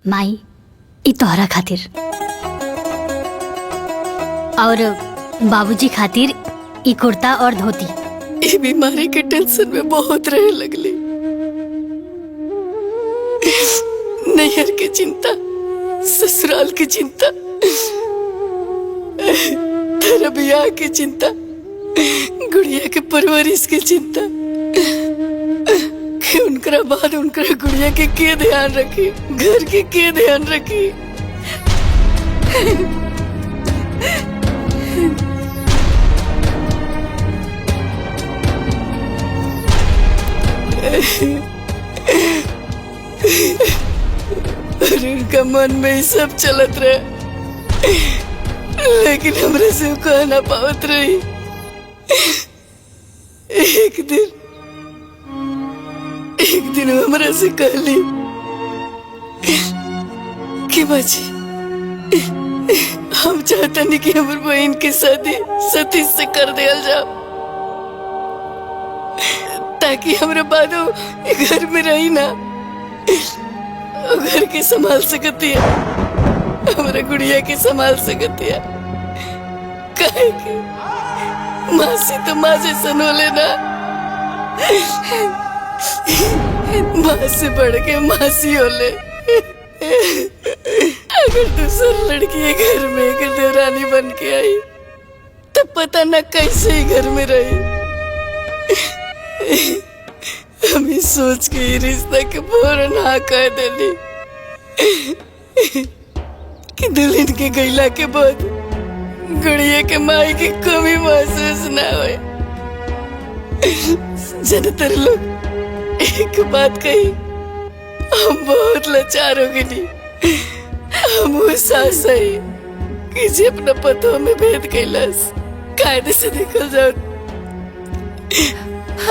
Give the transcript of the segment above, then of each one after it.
माई ई तोहरा खातिर और बाबूजी खातिर ई कुर्ता और धोती। ये बीमारी के टेंशन में बहुत रहे लगली। नैहर की चिंता, ससुराल की चिंता, तेरा ब्याह की चिंता, गुड़िया के परवरिश की चिंता कि उनका बाद उनका गुड़िया के ध्यान रखी, घर के ध्यान रखी। और उनका मन में ही सब चलत रहे, लेकिन हमरे से वो कह ना पावत रही। एक दिन हमरा से कहली कि बाजी हम चाहता नहीं कि हमारे बहन की शादी सतीश से कर दिया जाओ, ताकि हमारे बाद घर में रही ना, घर के संभाल सकती है, हमारे गुड़िया की संभाल सकती है। काहे कि मासी तो माँ से सनोले ना, माँ से बढ़ के मासी होले। अगर दूसरी लड़की घर में एक देवरानी बन के आई तो पता न कैसे ही घर में रही। हमें सोच के ही रिश्ता के फौरन हाँ कह देली कि दुल्हन के गैला के बाद गुड़िया के माई की कमी महसूस ना होए। ज्यादातर लोग एक बात कही, हम बहुत लाचार हो गई। हम वो सास है कि जे अपना पतों में भेद कैलाश कायदे से निकल जाओ।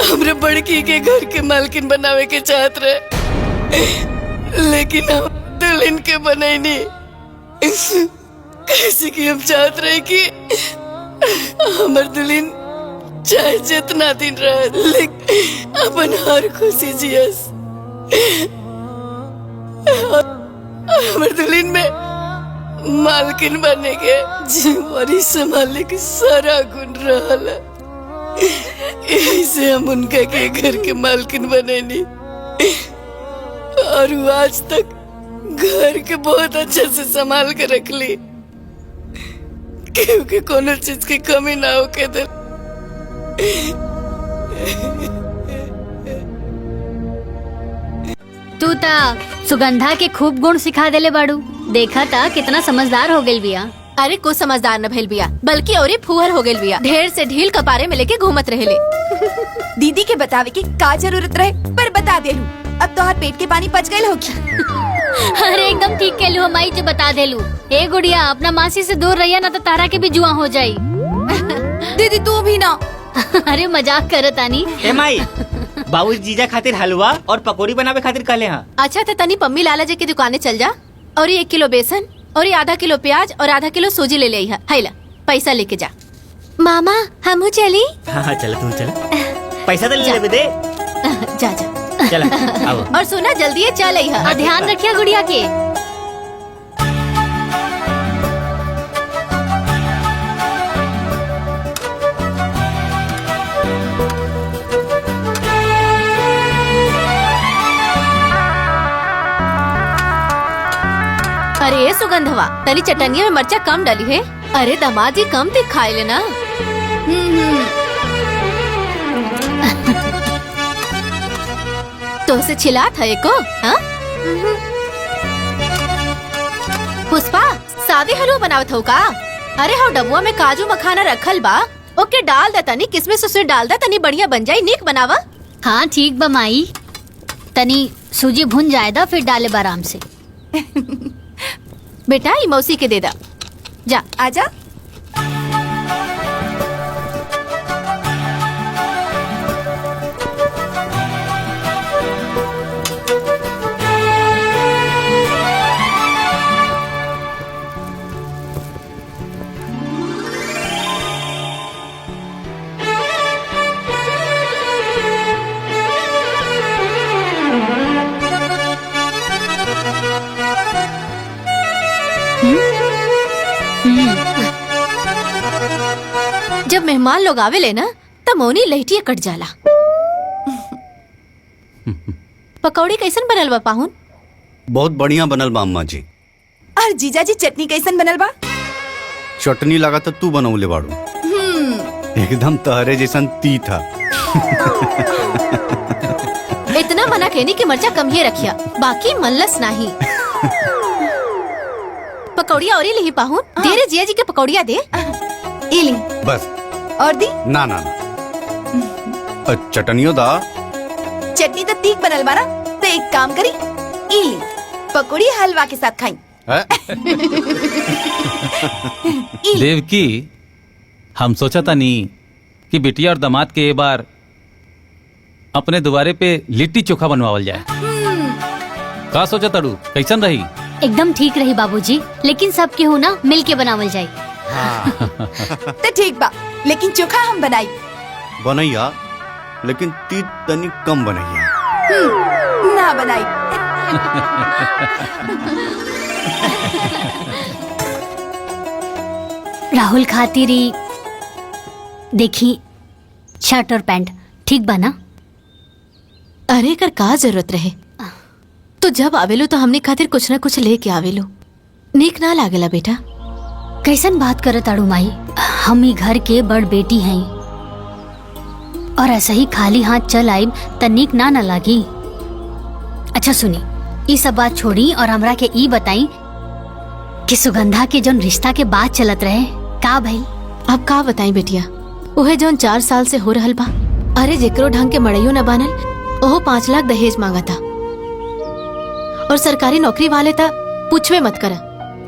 हमरे बड़की के घर के मालकिन बनावे के चाहत रहे, लेकिन हम दुल्हन के बने नहीं। कैसे कि हम चाहत रहे कि हमर दुल्हन चाहे जितना दिन रहे, लेकिन अपन हर खुशी जियस। हमर दुल्हन में मालकिन बने के जिम्मेवारी संभालने की सारा गुण रहल। ऐसे हम उनका के घर के मालकिन बने नहीं, और वो आज तक घर के बहुत अच्छे से संभाल के रख ली, क्योंकि कोनो चीज की कमी ना हो के दर। तू ता सुगंधा के खूब गुण सिखा देले बाड़ू। देखा था कितना समझदार हो गई बिया। अरे को समझदार न भइल बिया, बल्कि और फुहर हो गइल बिया। ढेर से ढील कपारे में लेके घूमत रहेले। दीदी के बतावे की का जरूरत रहे, पर बता देलू। अब तोहर पेट के पानी पच गइल होगी। अरे एकदम ठीक कहलू माई, जो बता देलू। ए गुड़िया, अपना मासी से दूर रहिया ना तो तारा के भी जुआ हो जाई। दीदी तू भी ना। अरे मजाक करत आनी। ए माई, बाबू जीजा खातिर हलवा और पकौड़ी बनावे खातिर कहले हाँ। अच्छा तो तनी पम्मी लाला जी की दुकाने चल जा, और ये 1 किलो बेसन और ये आधा किलो प्याज और आधा किलो सूजी ले ले। हाइला पैसा लेके जा। मामा हमू चली। हाँ चल तू चल, पैसा तो ले दे। जा जा चल आओ। और सुना जल्दी चल आई। और ध्यान रखिया गुड़िया के। अरे सुगंधवा, तनी चटनिया में मर्चा कम डाली है। अरे दामाद जी कम ते खाए लेना। तो से छिलात है को? हाँ? पुष्पा सादे हलवा बनावत हो का? अरे हाँ डबुआ में काजू मखाना रखल बा, ओके डाल दा, तनी किसमिस उसे डाल दा, तनी बढ़िया बन जाई। नीक बनावा। हाँ ठीक बा माई, तनी सूजी भुन जाएदा फिर डाले आराम से। बेटा ये मौसी के दे दा। जा आजा। जब मेहमान लोग आवे ना तब मौनी लहटिया कट जाला। पकौड़ी कैसन बनल बा पाहुन? बहुत बढ़िया बनल बा अम्मा जी। और जीजा जी चटनी कैसन बनल बा? चटनी लगा तो तू बनौले बाड़ू, एकदम तहरे जैसन तीता। इतना मना कहनी कि मर्चा कम ही रखिया, बाकी मल्लस नहीं। पकौड़िया और ही पाहुन, दे रे जिया जी के पकौड़िया दे। इली बस और दी ना ना ना चटनियों दा। चटनी तो तीख बनल बा ना, तो एक काम करी, इली पकौड़ी हलवा के साथ खाई। देवकी, हम सोचा था नहीं कि बिटिया और दामाद के ये बार अपने दुआरे पे लिट्टी चोखा बनवावल जाए। का सोचा तड़ू, कैसन रही? एकदम ठीक रही बाबूजी, लेकिन सब केहू ना मिल के बनावल जाए। तो ठीक बा, लेकिन चोखा हम बनाई। बनैया, लेकिन तीत तनी कम बनैया। ना बनाई। राहुल खातिरी देखी शर्ट और पैंट ठीक बना। अरे कर का जरूरत रहे, तो जब आवेलो तो हमने खातिर कुछ न कुछ लेके आवेलो। नीक ना लागेला बेटा? कैसन बात करत आड़ू माई, हम ही घर के बड़ बेटी हैं और ऐसा ही खाली हाथ चल आइब त नीक ना लागी। अच्छा सुनी, ये सब बात छोड़ी और हमरा के ई बताई कि सुगंधा के जौन रिश्ता के बात चलत रहे का भइल? अब का बताई बेटिया, उहे जौन 4 साल से हो रहल बा। अरे जेकरो ढंग के मड़ैयो न बनल, ओहो 5 लाख दहेज मांगा था। और सरकारी नौकरी वाले था पूछवे मत करा।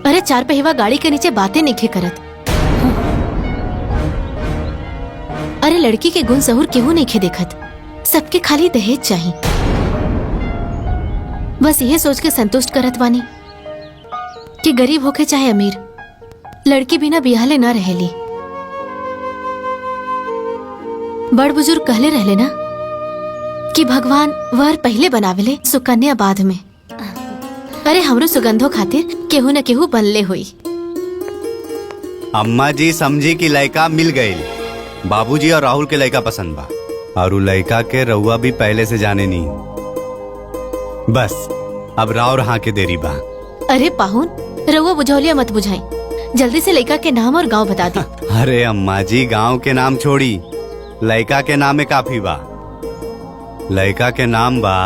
अरे 4 पहिवा गाड़ी के नीचे बातें नहीं करत। अरे लड़की के गुण सहूर केहू नहीं देखत, सबके खाली दहेज चाहिए। बस यह सोच के संतुष्ट करत बानी कि गरीब होके चाहे अमीर, लड़की बिना बिहाले ना रहेली। बड़ बुजुर्ग कहले रहले ना कि भगवान वर पहले बनावेले, सुकन्या बाद में। अरे हमरो सुगंधो खातिर केहू न केहू बनले हुई। अम्मा जी समझी कि लड़का मिल गई। बाबूजी और राहुल के लड़का पसंद बा, और उ लड़का के रउआ भी पहले से जाने नहीं। बस अब राव और हाँ के देरी बा। अरे पाहुन, रउआ बुझौलिया मत बुझाई, जल्दी से लड़का के नाम और गांव बता दी। अरे अम्मा जी, गांव के नाम छोड़ी, लड़का के नाम में काफी बा। लड़का के नाम बा।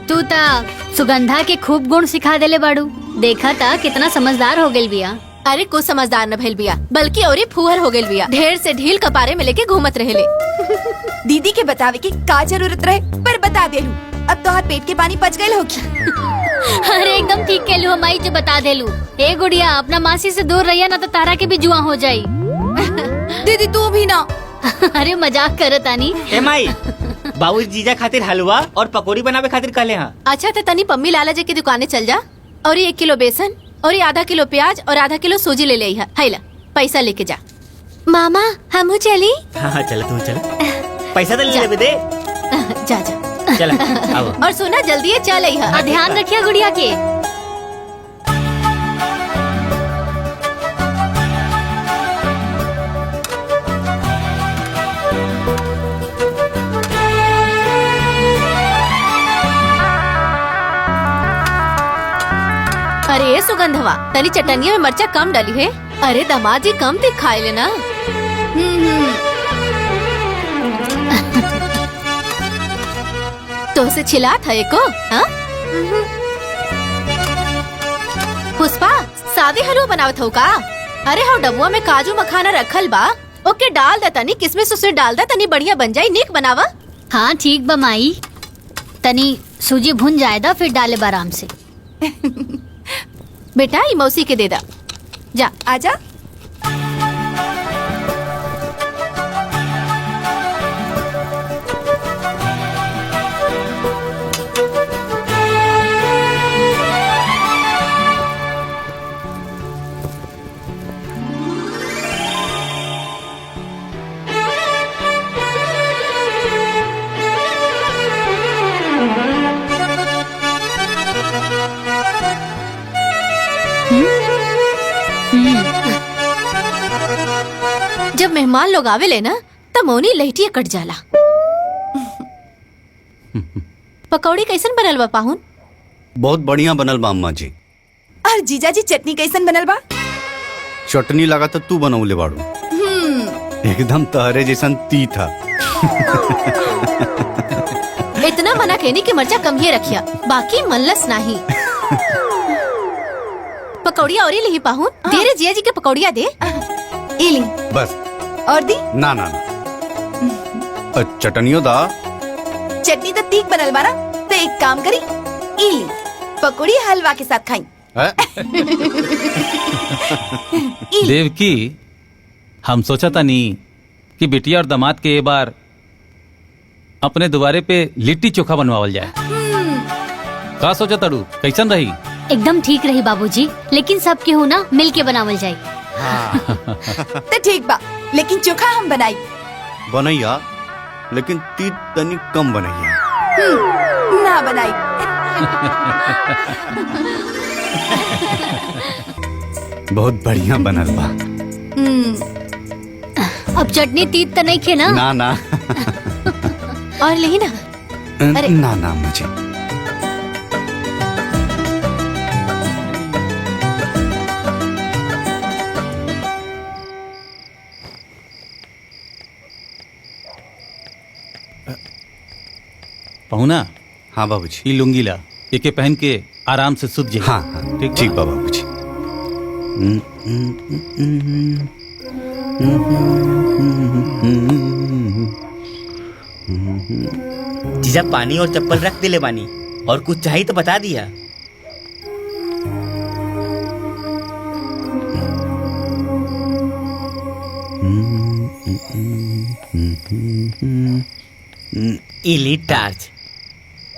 तू ता सुगंधा के खूब गुण सिखा देले बाड़ू, देखा था कितना समझदार हो गेल बिया। अरे को समझदार न भइल बिया, बल्कि और फूहर हो गेल बिया। ढेर से ढील कपारे में लेके घूमत रहेले। दीदी के बतावे की का जरूरत रहे, पर बता देलू। अब तो हाथ पेट के पानी पच गए होगी। अरे एकदम ठीक कहलू हमाई जो बता देलू। ए गुड़िया, अपना मासी से दूर रहिया ना तो तारा के भी जुआ हो जाई। दीदी तू भी ना। अरे मजाक करत आनी। ए माई, बाबूजी जीजा खातिर हलवा और पकौड़ी बनावे खातिर कहले हाँ। अच्छा तो तनी पम्मी लाला जी की दुकाने चल जा, और 1 किलो बेसन और आधा किलो प्याज और आधा किलो सूजी ले ले। हैला पैसा लेके जा। मामा हमू चली? हाँ चल तू चल, पैसा तो ले लेबे दे। जा जा चल आओ। और सुना जल्दी चल और ध्यान रखिया गुड़िया के। अरे ये सुगंधवा, तनी चटनिया में मर्चा कम डाली है। अरे दामाद जी कम तीख खाए लेना। तो से छिलात है एको? हाँ? पुष्पा, सादे हलवा बनावत हो का? अरे हाँ, डबुआ में काजू मखाना रखल बा, ओके डाल दा, तनी किसमिस उसे डाल दा, तनी बढ़िया बन जाई। नीक बनावा। हाँ ठीक बा माई, तनी सूजी भुन जाएदा फिर डाले आराम से। बेटा ये मौसी के दे दा। जा आजा। मेहमान लोग आवेले ना त मौनी लहटिया कट जाला। पकौड़ी कैसन बनल बा पाहुन? बहुत बढ़िया बनल बा अम्मा जी। और जीजा जी चटनी कैसन बनल बा? चटनी लगा तो तू बनौले बाड़ू, एकदम तहरे जैसन तीता। इतना मना कहनी कि मर्चा कम ही रखिया, बाकी मनलस नहीं। पकौड़िया और लिही पाहुन, दे रे जिया जी के पकौड़िया दे। ई ली। बस और दी? ना ना ना, चटनियो दा। चटनी तो तीख बनल बा ना, तो एक काम करी, ई ली पकौड़ी हलवा के साथ खाई। देवकी, हम सोचा था नहीं कि बिटिया और दामाद के ये बार अपने दुबारे पे लिट्टी चोखा बनवावल जाए। का सोचा तड़ू, कैसन रही? एकदम ठीक रही बाबूजी, लेकिन सब केहू ना मिल के बनावल जाए। तो ठीक बा, लेकिन चोखा हम बनाई। बनैया, लेकिन तीत तनी कम बनैया। ना बनाई। बहुत बढ़िया बनल बा। अब चटनी तीत तो नहीं खे ना? ना ना और लिही ना। अरे। ना ना मुझे। पहुना, हाँ बाबूजी। ये लुंगी ला, एके पहन के आराम से सुत जाए। हाँ हाँ ठीक बा बाबूजी। जीजा पानी और चप्पल रख दिले बानी, और कुछ चाहिए तो बता दिया। इली टार्च,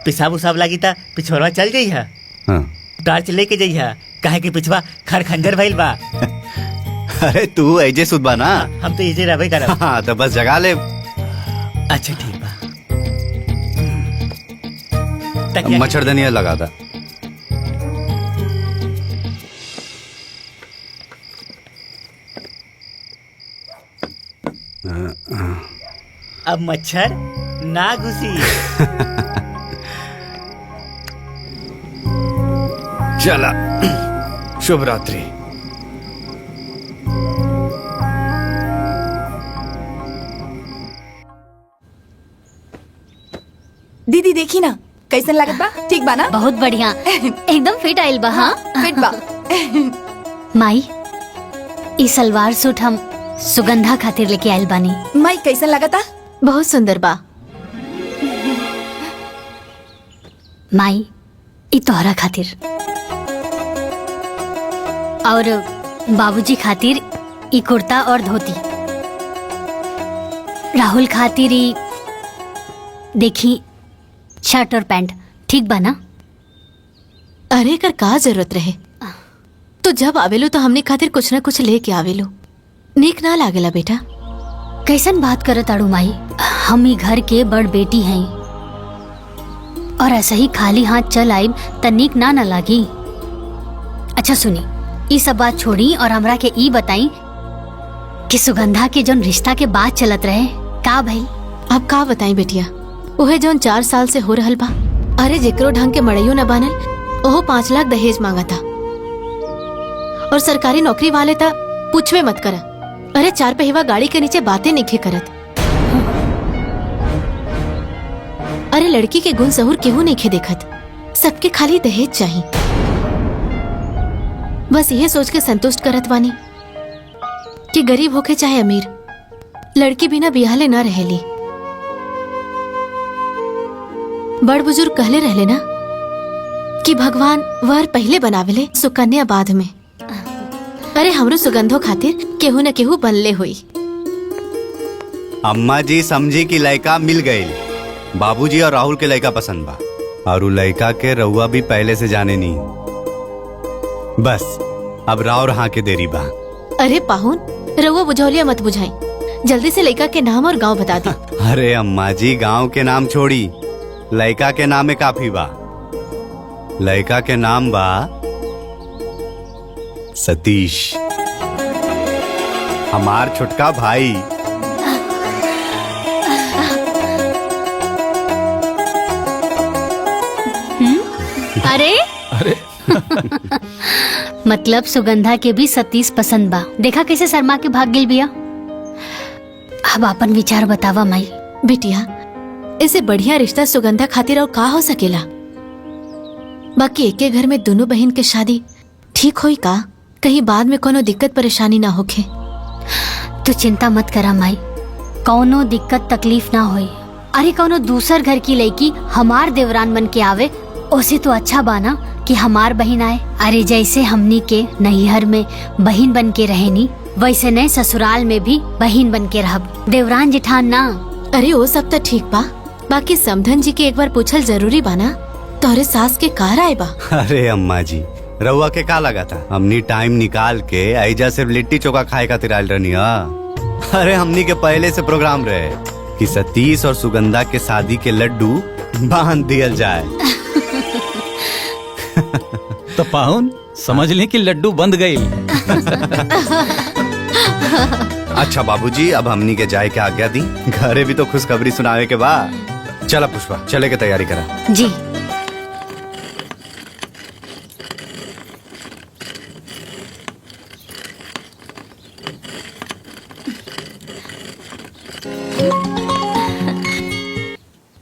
पिसाब उसाब लगी था पिछवाड़ा चल जाई है। हाँ। टार्च लेके जाई है, काहे कि पिछवा खर खंजर भइल बा। अरे तू ऐजे सुतबा ना। हम तो इजे रहबे करब। हाँ तो बस जगा ले। अच्छा ठीक बा। मच्छरदानियाँ लगा दा। अब मच्छर ना घुसी। चला, शुभ रात्रि। दीदी देखी ना कैसन लागत बा? ठीक बा ना? बहुत बढ़िया, एकदम फिट आइल बा। हाँ फिट बा। माई, ई सलवार सूट हम सुगंधा खातिर लेके आइल बानी। माई कैसन लागता? बहुत सुंदर बा। माई, ई तोहरा खातिर और बाबूजी खातिर ई कुर्ता और धोती। राहुल खातिर ई देखी शर्ट और पैंट। ठीक बा ना? अरे कर का जरूरत रहे, तो जब आवेलो तो हमने खातिर कुछ ना कुछ लेके आवेलो। नीक ना लागेला बेटा? कैसन बात करत आड़ू माई, हम ही घर के बड़ बेटी हैं, और ऐसे ही खाली हाथ चल आइब त नीक ना लागी। अच्छा सुनी, ई सब बात छोड़ी और हमरा के ई बताई कि सुगंधा के जोन रिश्ता के बात चलत रहे का भइल? अब का बताई बेटिया, ओहे जोन 4 साल से हो रहल बा। अरे जेकरो ढंग के मड़ैयो न बनल, ओहो 5 लाख दहेज मांगा था। और सरकारी नौकरी वाले था पूछवे मत करा। अरे 4 पहिवा गाड़ी के नीचे बातें नहीं करत। अरे लड़की के गुण सहूर केहू नहीं देखत, सबके खाली दहेज चाहिए। बस यह सोच के संतुष्ट करत वानी कि गरीब होके चाहे अमीर, लड़की बिना बियाहले ना रहेली। बड़ बुजुर्ग कहले रहले ना कि भगवान वर पहले बनावेले, सुकन्या बाद में। अरे हमरो सुगंधो खातिर केहू न केहू बनले हुई। अम्मा जी समझी कि लड़का मिल गई। बाबूजी और राहुल के लड़का पसंद बा, और उ लड़का के रउआ भी पहले से जाने नहीं। बस अब राव हाँ के देरी बा। अरे पाहुन, रउआ बुझौलिया मत बुझाई, जल्दी से लड़का के नाम और गांव बता दी। अरे अम्मा जी, गांव के नाम छोड़ी, लड़का के नाम में काफी बा। लड़का के नाम बा सतीश। हमार छुटका भाई। अरे अरे मतलब सुगंधा के भी सतीश पसंद बा। देखा कैसे शर्मा के भाग गेल बिया। अब अपन विचार बतावा माई। बिटिया इसे बढ़िया रिश्ता सुगंधा खातिर और का हो सकेला। बाकी एके घर में दोनों बहन के शादी ठीक होई का? कहीं बाद में कोनो दिक्कत परेशानी ना होखे। तू चिंता मत करा माई, कौनो दिक्कत तकलीफ ना होई। अरे कौनो दूसर घर की लड़की हमार देवरान बन के आवे उसे तो अच्छा बाना कि हमार बहन आए। अरे जैसे हमनी के नैहर में बहन बन के रहेनी वैसे नए ससुराल में भी बहन बन के रहब, देवरान जेठान ना। अरे वो सब तो ठीक बा, बाकी समधन जी के एक बार पूछल जरूरी बाना तोहरे सास के कार आए बा। अरे अम्मा जी रउआ के का लगा था? हमनी टाइम निकाल के ऐजा सिर्फ लिट्टी चोखा खाए खातिर आयल रहनी। अरे हमनी के पहले से प्रोग्राम रहे कि सतीश और सुगंधा के शादी के लड्डू बांध दियल जाए। तो पाहुन समझ लें कि लड्डू बंद गई। अच्छा बाबूजी अब हमनी के जाए के आज्ञा दी, घरे भी तो खुशखबरी सुनावे के बाद। चला पुष्पा चले के तैयारी करा। जी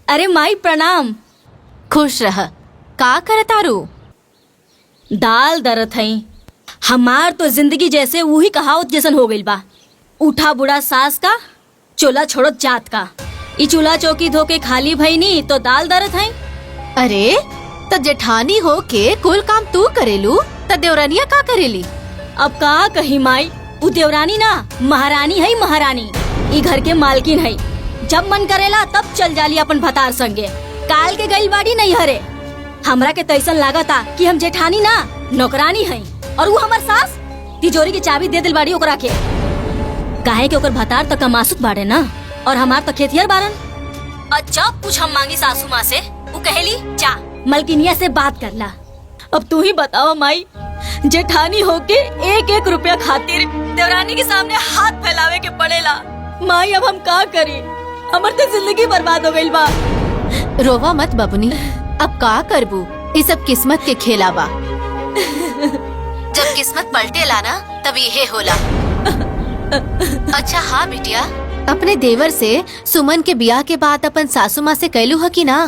अरे माई प्रणाम। खुश रह। का करतारू? दाल दरत हई। हमार तो जिंदगी जैसे वही कहावत जैसन हो गइल बा, उठा बुढ़ा सास का चोला छोड़ो जात का। ई चूल्हा चौकी धो के खाली भईनी तो दाल दरत हई। अरे तो जेठानी हो के कुल काम तू करेलू तो देवरानिया का करेली? अब का कही माई, उ देवरानी ना महारानी है। महारानी ई घर के मालकिन है। जब मन करेला तब चल जाली अपन भतार संगे। काल के गइल बाड़ी नहीं हरे। हमरा के तैसन लागता कि हम जेठानी ना नौकरानी है और वो हमार सास तिजोरी की चाबी दे दिल बाड़ी ओकरा के। काहे के ओकर भतार तक कमासुत बाड़े ना और हमार तक खेतिहर बारन। अच्छा पूछ हम मांगी सासू माँ से, वो कहेली जा मलकिनिया से बात कर ला। अब तू ही बताओ माई, जेठानी होके एक एक रुपया खातिर देवरानी के सामने हाथ फैलावे के पड़ेला। माई अब हम का करी? हमर तो जिंदगी बर्बाद हो गइल बा। रोवा मत बबनी, अब का करबू? ये सब किस्मत के खेला बा। जब किस्मत पलटेला ना तब ये होला। अच्छा हाँ बिटिया, अपने देवर से सुमन के बियाह के बाद अपन सासू माँ से कहलू है कि ना?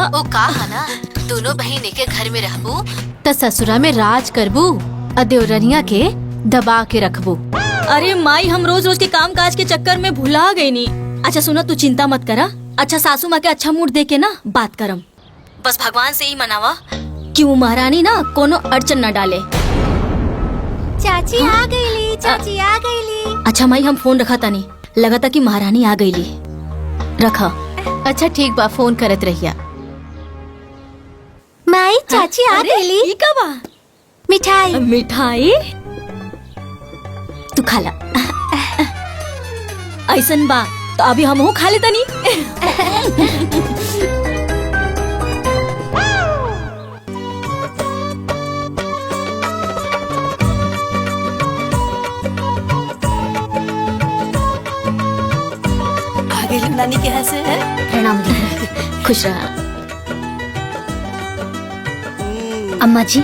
वो का है ना, दोनों बहन एक घर में रहबू त ससुरा में राज करबू और देवरनिया के दबा के रखबू। अरे माई हम रोज रोज के काम काज के चक्कर में भुला गई नी। अच्छा सुनो, तू चिंता मत करा। अच्छा सासू माँ के अच्छा मूड दे के ना बात करम। बस भगवान से ही मनावा कि वो महारानी ना कोनो अड़चन न डाले। चाची आ गईली, चाची आ गईली। अच्छा माई हम फोन रखा तानी, लगा था कि महारानी आ गईली। रखा। अच्छा ठीक बा, फोन करत रहिया। माई चाची आ गईली। ई का बा? मिठाई। मिठाई तू खा ला। ऐसन बा तो अभी हमहू खा ले तनी। आ गई नानी के यहाँ से है। प्रणाम दीदी। खुश रहा। अम्मा जी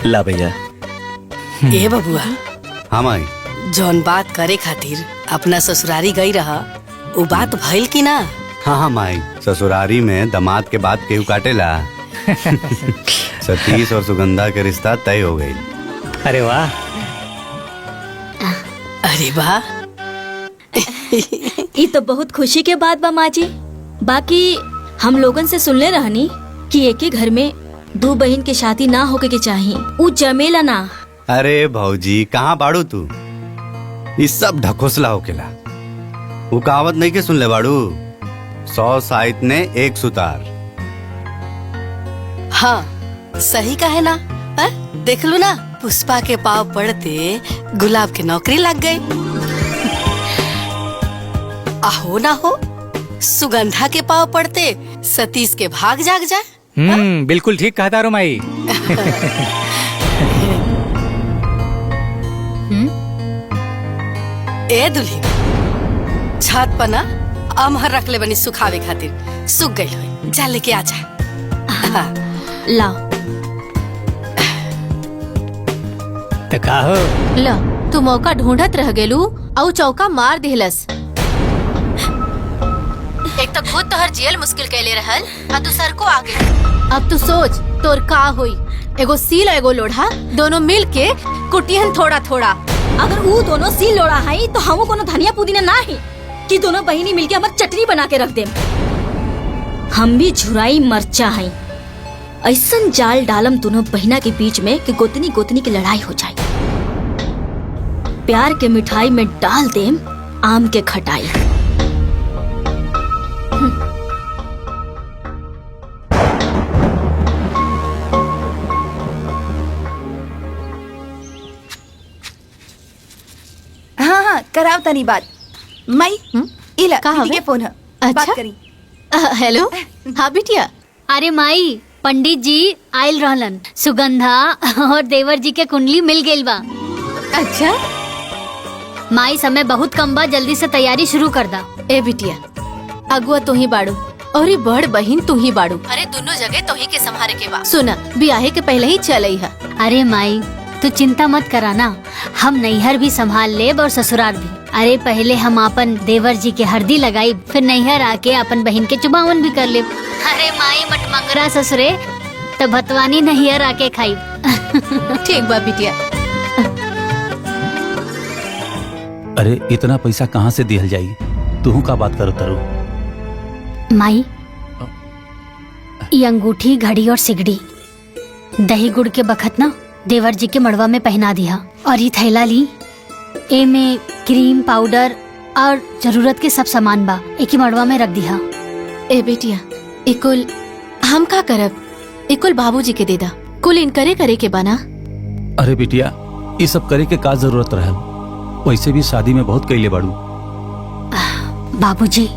ला भैया। ए बबुआ, हाँ माई। जौन बात करे खातिर अपना ससुरारी गई रहा वो बात भइल की ना? हाँ हाँ माई, ससुरारी में दामाद के बाद केहू काटेला। सतीश और सुगंधा के रिश्ता तय हो गई। अरे वाह। अरे वाह, ये तो बहुत खुशी के बात बा माँ जी। बाकी हम लोगन से सुनले रहनी कि एक ही घर में दो बहन के शादी ना होके के चाहिए, उ जमेला ना। अरे भौजी कहाँ बाड़ू तू? ये सब ढकोसला होकेला। वो कहावत नहीं के सुन ले बाड़ू, 100 साइत ने एक सुतार। हाँ सही कहे ना। देख लू ना, पुष्पा के पाव पड़ते गुलाब के नौकरी लग गई। आहो ना हो, सुगंधा के पाव पड़ते सतीश के भाग जाग जाए। बिल्कुल ठीक कहा तारो माई। ए दुल्ही छत पर ना अमहर रख ले बनी सुखावे खातिर, सूख गई हो, जा लेके आ जा। ला तो का हो? ला तू मौका ढूंढत रह गेलू और चौका मार दिहलस। एक तो खुद तोहर जेल मुश्किल कैले रहल आ तू सर को आगे। अब तू सोच तोर का होई। एगो सील एगो लोढ़ा दोनों मिल के कुटियन थोड़ा थोड़ा। अगर वो दोनों सील लोड़ा है तो हम कोनो धनिया पुदीना ना है कि दोनों बहिनी मिलके हमार चटनी बना के रख दे। हम भी झुराई मरचा है, ऐसन जाल डालम दोनों बहिना के बीच में कि गोतनी गोतनी की लड़ाई हो जाए। प्यार के मिठाई में डाल देम आम के खटाई। हाँ हाँ कराव तनी बात। मई इला का दीदी हवे? के फोन है। अच्छा? बात करी। हेलो हाँ बिटिया। अरे माई, पंडित जी आयल रहलन, सुगंधा और देवर जी के कुंडली मिल गइल बा। अच्छा माई समय बहुत कम बा, जल्दी से तैयारी शुरू कर दा। ए बिटिया अगुआ तू ही बाड़ू और ये बड़ बहिन तू ही बाड़ू। अरे दोनों जगह तो ही के संभारे के बा। सुना ब्याहे के पहले ही चलई है। अरे माई तू चिंता मत कराना, हम नैहर भी संभाल लेब और ससुराल भी। अरे पहले हम अपन देवर जी के हरदी लगाई, फिर नैहर आके अपन बहन के चुबावन भी कर लेब। अरे माई मटमंगरा ससुरे तो भतवानी नैहर आके खाई। ठीक बा बिटिया। अरे इतना पैसा कहाँ से दिहल जाई? तू का बात करो तारू? माई ये अंगूठी, घड़ी और सिगड़ी दही गुड़ के बखत ना देवर जी के मड़वा में पहना दिया। और ये थैला ली, ए में क्रीम पाउडर और जरूरत के सब सामान बा, एक ही मड़वा में रख दिया। ए बेटिया इकुल हम का करब? इकुल बाबूजी के दे दा, कुल इनकरे करे के बना। अरे बिटिया ये सब करे के का जरूरत रहल? वैसे भी शादी में बहुत कैले बाड़ू। बाबूजी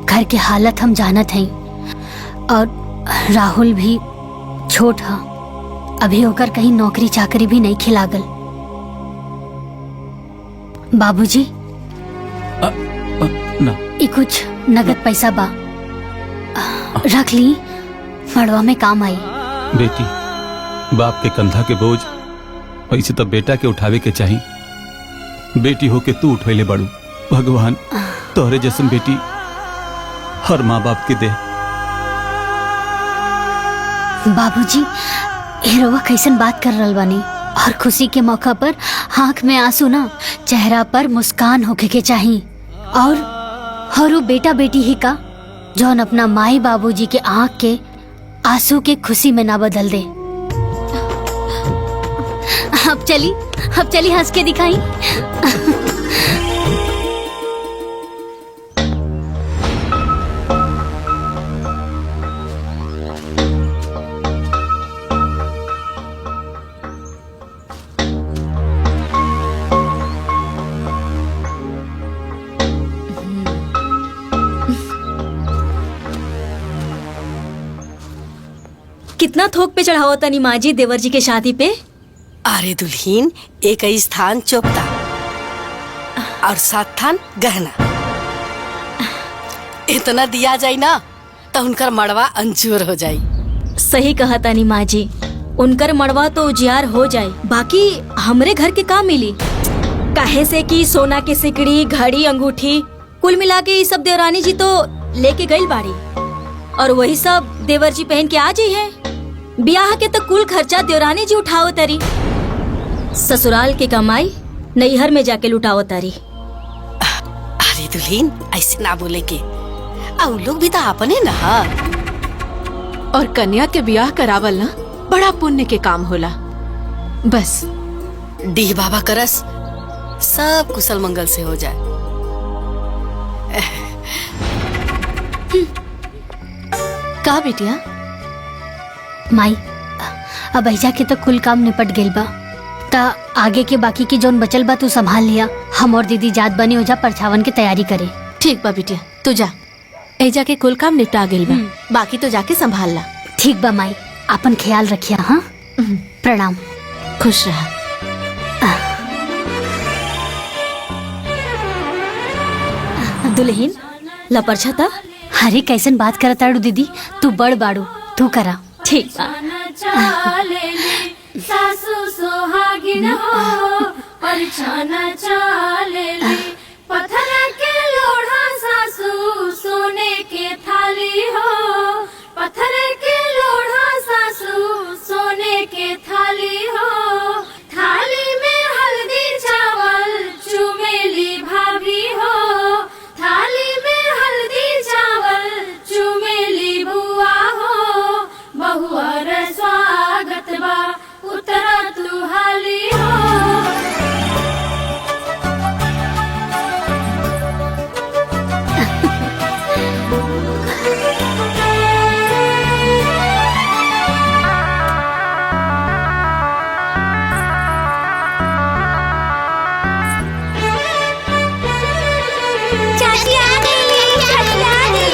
घर के हालत हम जानत हैं, और राहुल भी छोट है, अभी होकर कहीं नौकरी चाकरी भी नहीं खिलागल। बाबूजी ना ये कुछ नगद पैसा बा, रख ली, मड़वा में काम आई। बेटी बाप के कंधा के बोझ वैसे तो बेटा के उठावे के चाही। बेटी हो के तू उठैले बाड़ू, भगवान तोहरे जैसन बेटी हर माँ बाप के दे। बाबूजी हीरोवा कैसन बात कर रहल बानी, और खुशी के मौका पर आँख में आंसू ना, चेहरा पर मुस्कान होके के चाहिए। और वो बेटा बेटी ही का जौन अपना माई बाबूजी के आँख के आंसू के खुशी में ना बदल दे। अब चली हंस के दिखाई। कितना थोक पे चढ़ाओ तनी माँ जी देवर जी के शादी पे? अरे दुल्हीन, एक ही स्थान चोपता और 7 थान गहना। इतना दिया जाए ना तो उनकर मड़वा अंजूर हो जाए। सही कहा तानी माँ जी, उनकर मड़वा तो उजियार हो जाए, बाकी हमरे घर के काम मिली। काहे से कि सोना के सिकड़ी, घड़ी, अंगूठी कुल मिला के ये सब देवरानी जी तो लेके गई बाड़ी, और वही सब देवर जी पहन के आ जाई है। ब्याह के तो कुल खर्चा देवरानी जी उठाओ तरी, ससुराल की कमाई नैहर में जाके लुटाओ तारी। अरे दुल्हीन ऐसे ना बोले के, और लोग भी तो अपने ना। और कन्या के ब्याह करावल ना बड़ा पुण्य के काम होला। बस डीह बाबा करस सब कुशल मंगल से हो जाए। का बिटिया? माई अब ऐजा के तो कुल काम निपट गेल बा, ता आगे के बाकी की जोन बचल बा तू संभाल लिया। हम और दीदी जात बनी हो जा परछावन की तैयारी करे। ठीक बा बिटिया, तू जा, ऐजा के कुल काम निपटा गेल बा, बाकी तो जाके संभाल ला। ठीक बा माई, अपन ख्याल रखिया। हाँ, प्रणाम। खुश रहा। दुल्हन लपर्छा था। अरे कैसन बात करत ताड़ू दीदी, तू बड़ बाड़ू, तू करा। ठीक बा। सासू सोहागिन हो परछाना चालेली, पत्थर के लोढ़ा सासू सोने के थाली हो, पत्थर के लोढ़ा सासू सोने के थाली हो, थाली में हल्दी चावल चुमेली भाभी हो, थाली में हल्दी चावल चुमेली बुआ हो, बहुआ रे स्वागत बा उतरा तू हाली हो। चाची आ गई, चाची आ गई।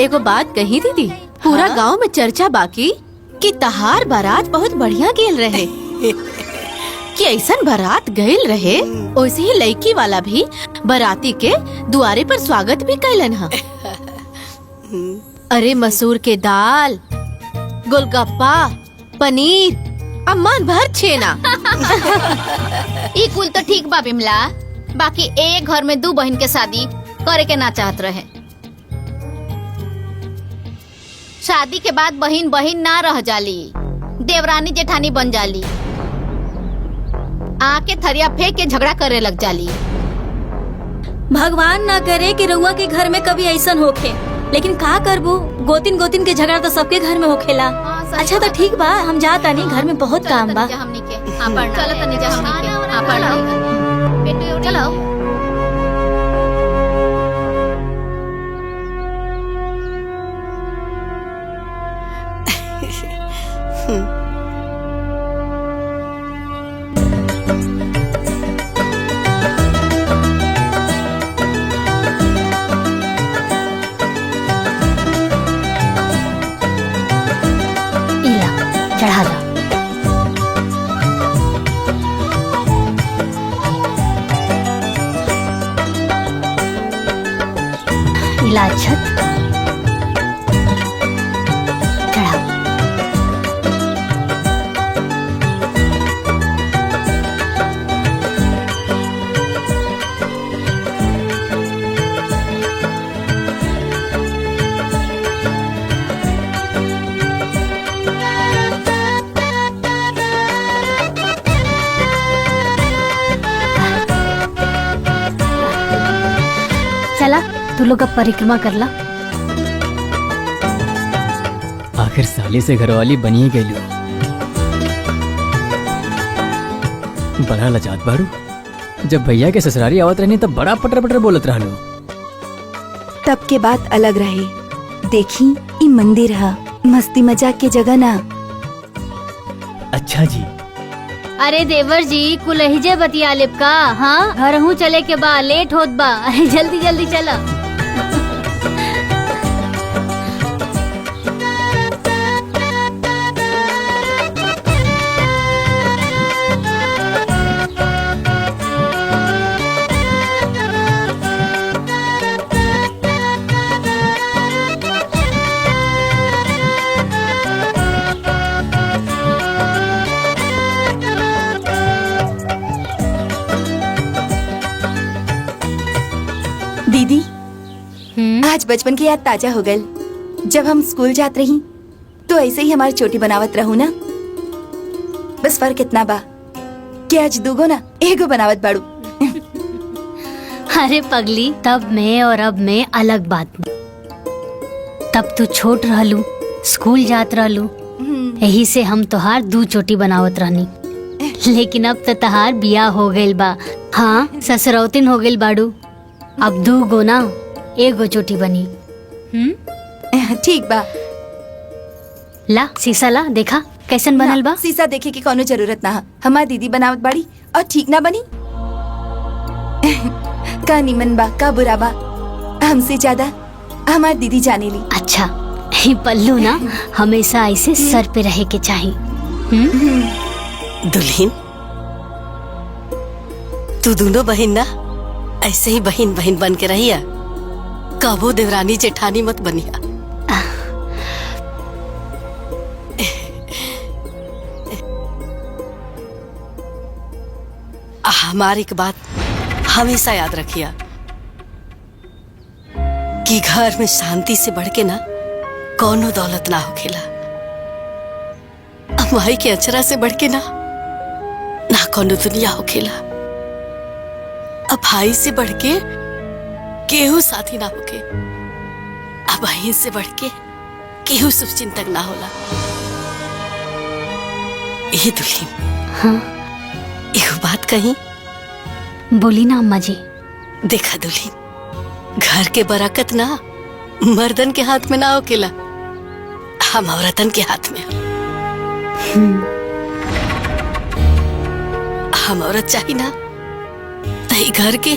एगो बात कही दीदी, पूरा गांव में चर्चा बाकी कि तहार बारात बहुत बढ़िया गेल रहे। कि ऐसन बारात गईल रहे, वैसे ही लड़की वाला भी बाराती के दुआरे पर स्वागत भी कैलन हा। अरे मसूर के दाल, गोलगप्पा, पनीर, अम्मान भर छेना। ई कुल तो ठीक बा बिमला, बाकी एक घर में दो बहन के शादी करे के ना चाहत रहे। शादी के बाद बहन बहन ना रह जाली, देवरानी जेठानी बन जाली, आके थरिया फेंक के झगड़ा करे लग जाली। भगवान ना करे कि रउआ के घर में कभी ऐसन होखे, लेकिन का करबू, गोतिन गोतिन के झगड़ा तो सबके घर में होखेला। अच्छा तो ठीक बा, हम जाता नहीं, घर में बहुत काम बा। हमनी के चलो तनी जा हमनी के बेटू चलो। इला चढ़ा दो। इला अच्छत चढ़ाओ। चला तू लोग अब परिक्रमा कर ला। आखिर साली से घरवाली बनिए गई। बड़ा लजात बाड़ू, जब भैया के ससुरारी आवत रहनी तब बड़ा पटर पटर बोलत रहलो। तब के बात अलग रहे। देखी ई मंदिर है, मस्ती मजाक के जगह ना। अच्छा जी। अरे देवर जी कुलहिजे बतिया लेब का। हाँ घर हूँ चले के बा, लेट होत बा। अरे जल्दी जल्दी चला। दीदी आज बचपन की याद ताजा हो गई। जब हम स्कूल जात रही तो ऐसे ही हमारी चोटी बनावत रहू ना। बस फर्क इतना बा कि आज दूगो ना एगो बनावत बाड़ू। अरे पगली, तब मैं और अब मैं अलग बात। तब तू छोट रहलू, स्कूल जात रहलू, यही से हम तोहार 2 चोटी बनावत रहनी। लेकिन अब तो तहार बियाह हो गइल बा। हाँ, ससुरौतिन हो गइल बाड़ू। अब 2 गो ना, 1 चोटी बनी। ठीक बा। ला शीशा ला, देखा कैसन बनल बा। शीशा देखे की कोनो जरूरत ना है। हमार दीदी बनावत बाड़ी और ठीक ना बनी। का निमन बा का बुरा बा, हमसे ज्यादा हमार दीदी जाने ली। अच्छा, ये पल्लू ना हमेशा ऐसे सर पे रहे के चाहिए। दुल्हन, तू दोनों बहन ना ऐसे ही बहन बहन बन के रहिया, कबो देवरानी जेठानी मत बनिया। हमारी एक बात हमेशा याद रखिया कि घर में शांति से बढ़ के ना कोनो दौलत ना होखेला। माई के अचरा से बढ़ के ना कोनो दुनिया होखेला। अब भाई से बढ़ के केहू साथी ना होके, अब बहन से बढ़ के केहू शुभचिंतक ना होला। ये दुल्हन, हाँ एगो बात कही। बोली ना अम्मा जी। देखा दुल्हन, घर के बरकत ना मर्दन के हाथ में ना होकेला, हम औरतन के हाथ में। हम औरत चाहिए ना तही घर के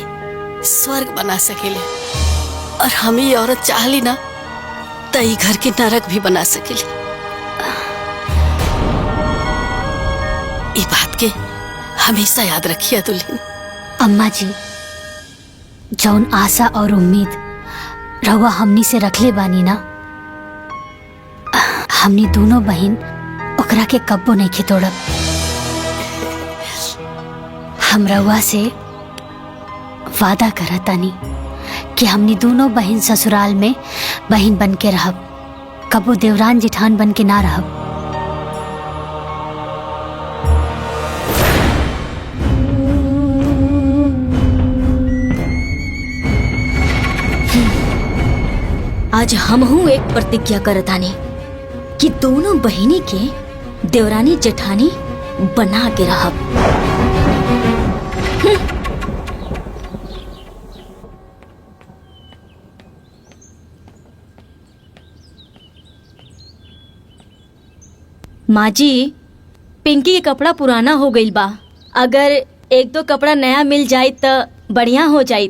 स्वर्ग बना सकेले, और हम ही औरत चाहली ना तही घर के नरक भी बना सकेले। ये बात के हमेशा याद रखिए दुल्हन। अम्मा जी, जौन आशा और उम्मीद रहुआ हमनी से रखले बानी ना, हमनी दोनों बहन ओकरा के कब्बो नहीं खितोड़ब। हम रहुआ से वादा करतानी कि हमनी दोनों बहन ससुराल में बहन बन के रहब, कबो देवरान जेठान बन के ना रहब। आज हमहू एक प्रतिज्ञा करतानी कि दोनों बहिनी के देवरानी जेठानी बना के रहब। माँ जी, पिंकी के कपड़ा पुराना हो गईल बा, अगर 1-2 कपड़ा नया मिल जाए तो बढ़िया हो जाए।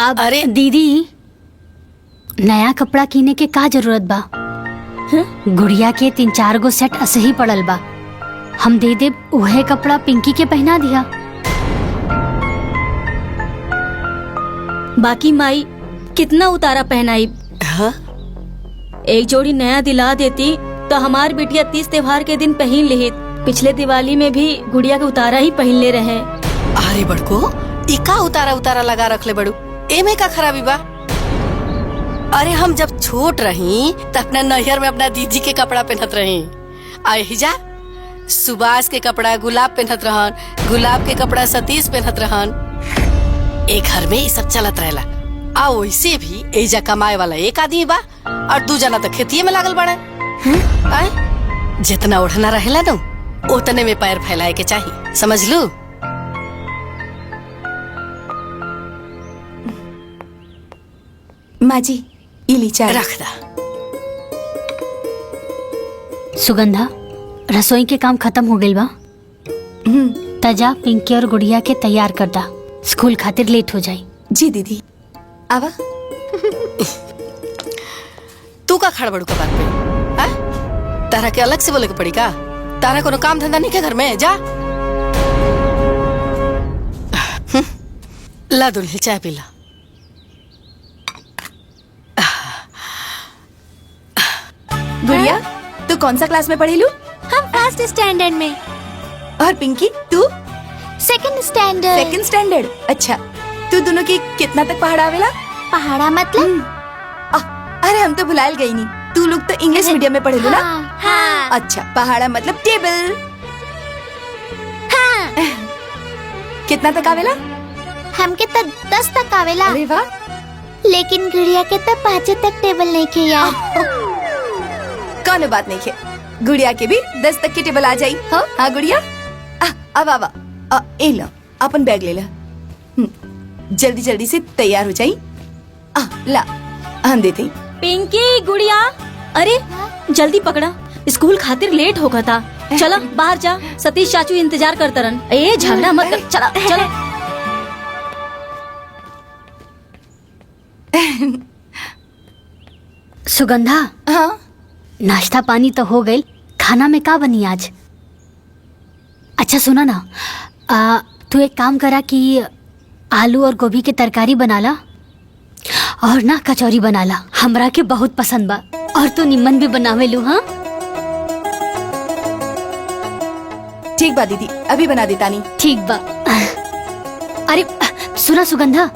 अब अरे दीदी, नया कपड़ा किने के का जरूरत बा? गुड़िया के 3-4 गो सेट ऐसे ही पड़ल बा, हम दे दे उहे कपड़ा पिंकी के पहना दिया। बाकी माई कितना उतारा पहनाई? हाँ? एक जोड़ी नया दिला देती तो हमार बिटिया 30 त्योहार के दिन पहन ले। पिछले दिवाली में भी गुड़िया के उतारा ही पहन ले रहे। अरे बड़को, इका उतारा लगा रख ले बड़ू, एमे का खराबी बा? अरे हम जब छोट रही तो अपना नैहर में अपना दीदी के कपड़ा पहनत रही। आहिजा सुभाष के कपड़ा गुलाब पहनत रहन, गुलाब के कपड़ा सतीश पहनत रहन। एक घर में ये सब चलत रहेला। आ वैसे भी एजा कमाए वाला एक आदमी बा और 2 जना तो खेतिये में लागल बड़े। जितना ओढ़ना रहेला न उतने में पैर फैलाए के चाहिए, समझ लू? माँ जी, इली चाय रख दा। सुगंधा, रसोई के काम खत्म हो गइल बा। तजा पिंकी और गुड़िया के तैयार कर दा, स्कूल खातिर लेट हो जाई। जी दीदी। आवा। तू का खड़ बड़ू का बात पे? तारा के अलग से बोले के पड़ी का? तारा कोनो काम धंधा नहीं के घर में? जा ला दुल्हे चाय पी ला। गुड़िया, तू कौन सा क्लास में पढ़ी लू? हम फर्स्ट स्टैंडर्ड में। और पिंकी तू? Second standard. Second standard. अच्छा, तू दोनों की कितना तक पहाड़ा आवेला? पहाड़ा मतलब? अरे हम तो भुलाल गई नहीं, तू लोग तो इंग्लिश मीडियम में पढ़े लो ना? हाँ। अच्छा, पहाड़ा मतलब टेबल। कितना तक आवेला? हमके तक 10 तक आवेला। अरे वाह। लेकिन गुड़िया के तक 5 तक टेबल नहीं के यार। कौन बात नहीं है, गुड़िया के भी 10 तक की टेबल आ जाई। हाँ गुड़िया, अब आवा, ए लो अपन बैग ले ला। जल्दी जल्दी से तैयार हो जाई। ला हम देते हैं। पिंकी गुड़िया, अरे जल्दी पकड़ा, स्कूल खातिर लेट होगा था। चला बाहर जा, सतीश चाचू इंतजार करते रहन। ए झगड़ा मत कर, चला चला। सुगंधा, हाँ नाश्ता पानी तो हो गई, खाना में का बनी आज? अच्छा सुना ना, तू एक काम करा कि आलू और गोभी की तरकारी बना ला और ना कचौरी बना ला, हमरा के बहुत पसंद बा। और तू निम्मन भी बनावे लू। हाँ ठीक बा दीदी, अभी बना देता नहीं। ठीक बा। अरे सुना सुगंधा,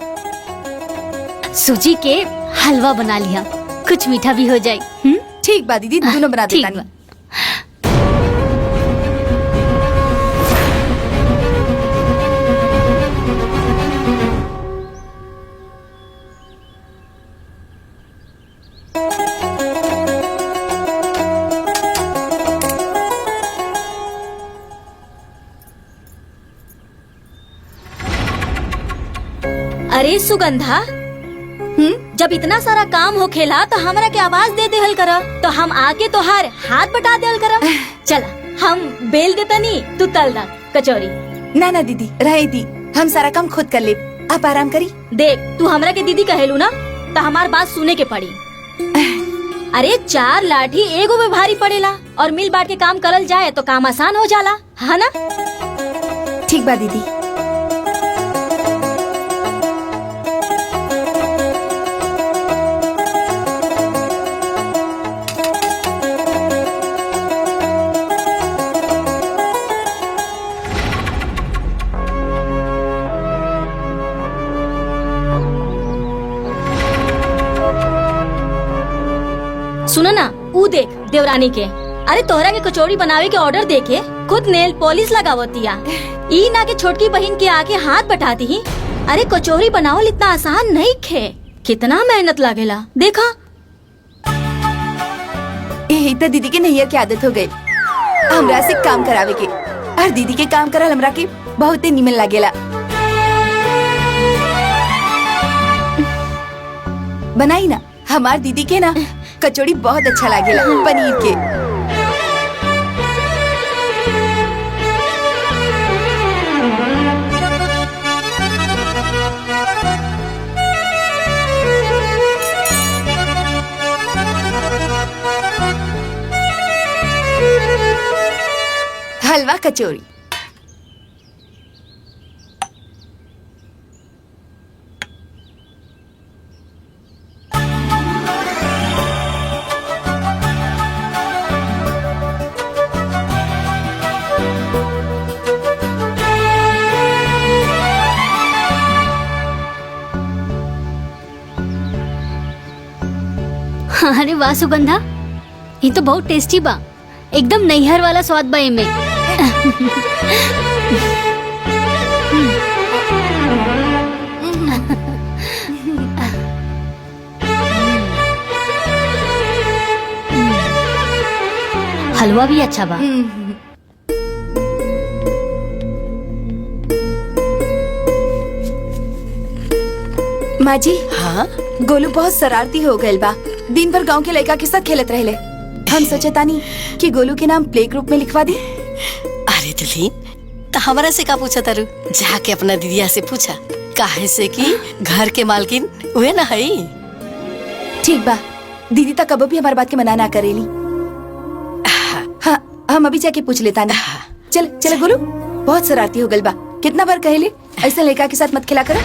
सूजी के हलवा बना लिया, कुछ मीठा भी हो जाए। ठीक बा दीदी, दोनों बना देता नहीं। अरे सुगंधा, जब इतना सारा काम हो खेला तो हमरा के आवाज दे देहल करा, तो हम आके तोहार हाथ बटा देहल करा। चला हम बेल देता नी, तू तल दा कचौरी। ना ना दीदी, रहे दी, हम सारा काम खुद कर ले, आप आराम करी। देख तू हमरा के दीदी कहेलू ना, तो हमार बात सुने के पड़ी। अरे 4 लाठी एगो में भारी पड़ेला, और मिल बांट के काम करल जाए तो काम आसान हो जाला, है ना? ठीक बा दीदी। सुनो ना, ऊ देख देवरानी के, अरे तोहरा के कचौड़ी बनावे के ऑर्डर देके खुद नेल पॉलिश लगावतिया। ई ना के छोटकी बहन के आके हाथ बटाती ही। अरे कचौड़ी बनावल इतना आसान नहीं खे, कितना मेहनत लागेला देखा। यही तो दीदी के नैया की आदत हो गई, हमरा से काम करावे के, और दीदी के काम करल हमरा के बहुत ही निमन लागेला। बनाई ना हमार दीदी के ना कचौड़ी बहुत अच्छा लागेला, पनीर के। हलवा कचौरी। अरे वाह सुगंधा, ये तो बहुत टेस्टी बा, एकदम नैहर वाला स्वाद बा एमे। हलवा भी अच्छा बा। माँ जी, हाँ गोलू बहुत शरारती हो गए बा, दिन भर गांव के लड़का के साथ खेलत रहले। हम सोचतानी कि गोलू के नाम प्ले ग्रुप में लिखवा दी। अरे दुल्हीन, तो हमारा से का पूछा तारू? जाके अपना दीदिया से पूछा, काहे से कि घर के मालकिन हुए ना है। ठीक बा, दीदी तक कबो भी हमारी बात के मना ना करेली। हाँ हम अभी जाके पूछ लेता ना। चल चल गोलू, बहुत शरारती हो गल बा, कितना बार कहेले ऐसा लड़का के साथ मत खेला करो।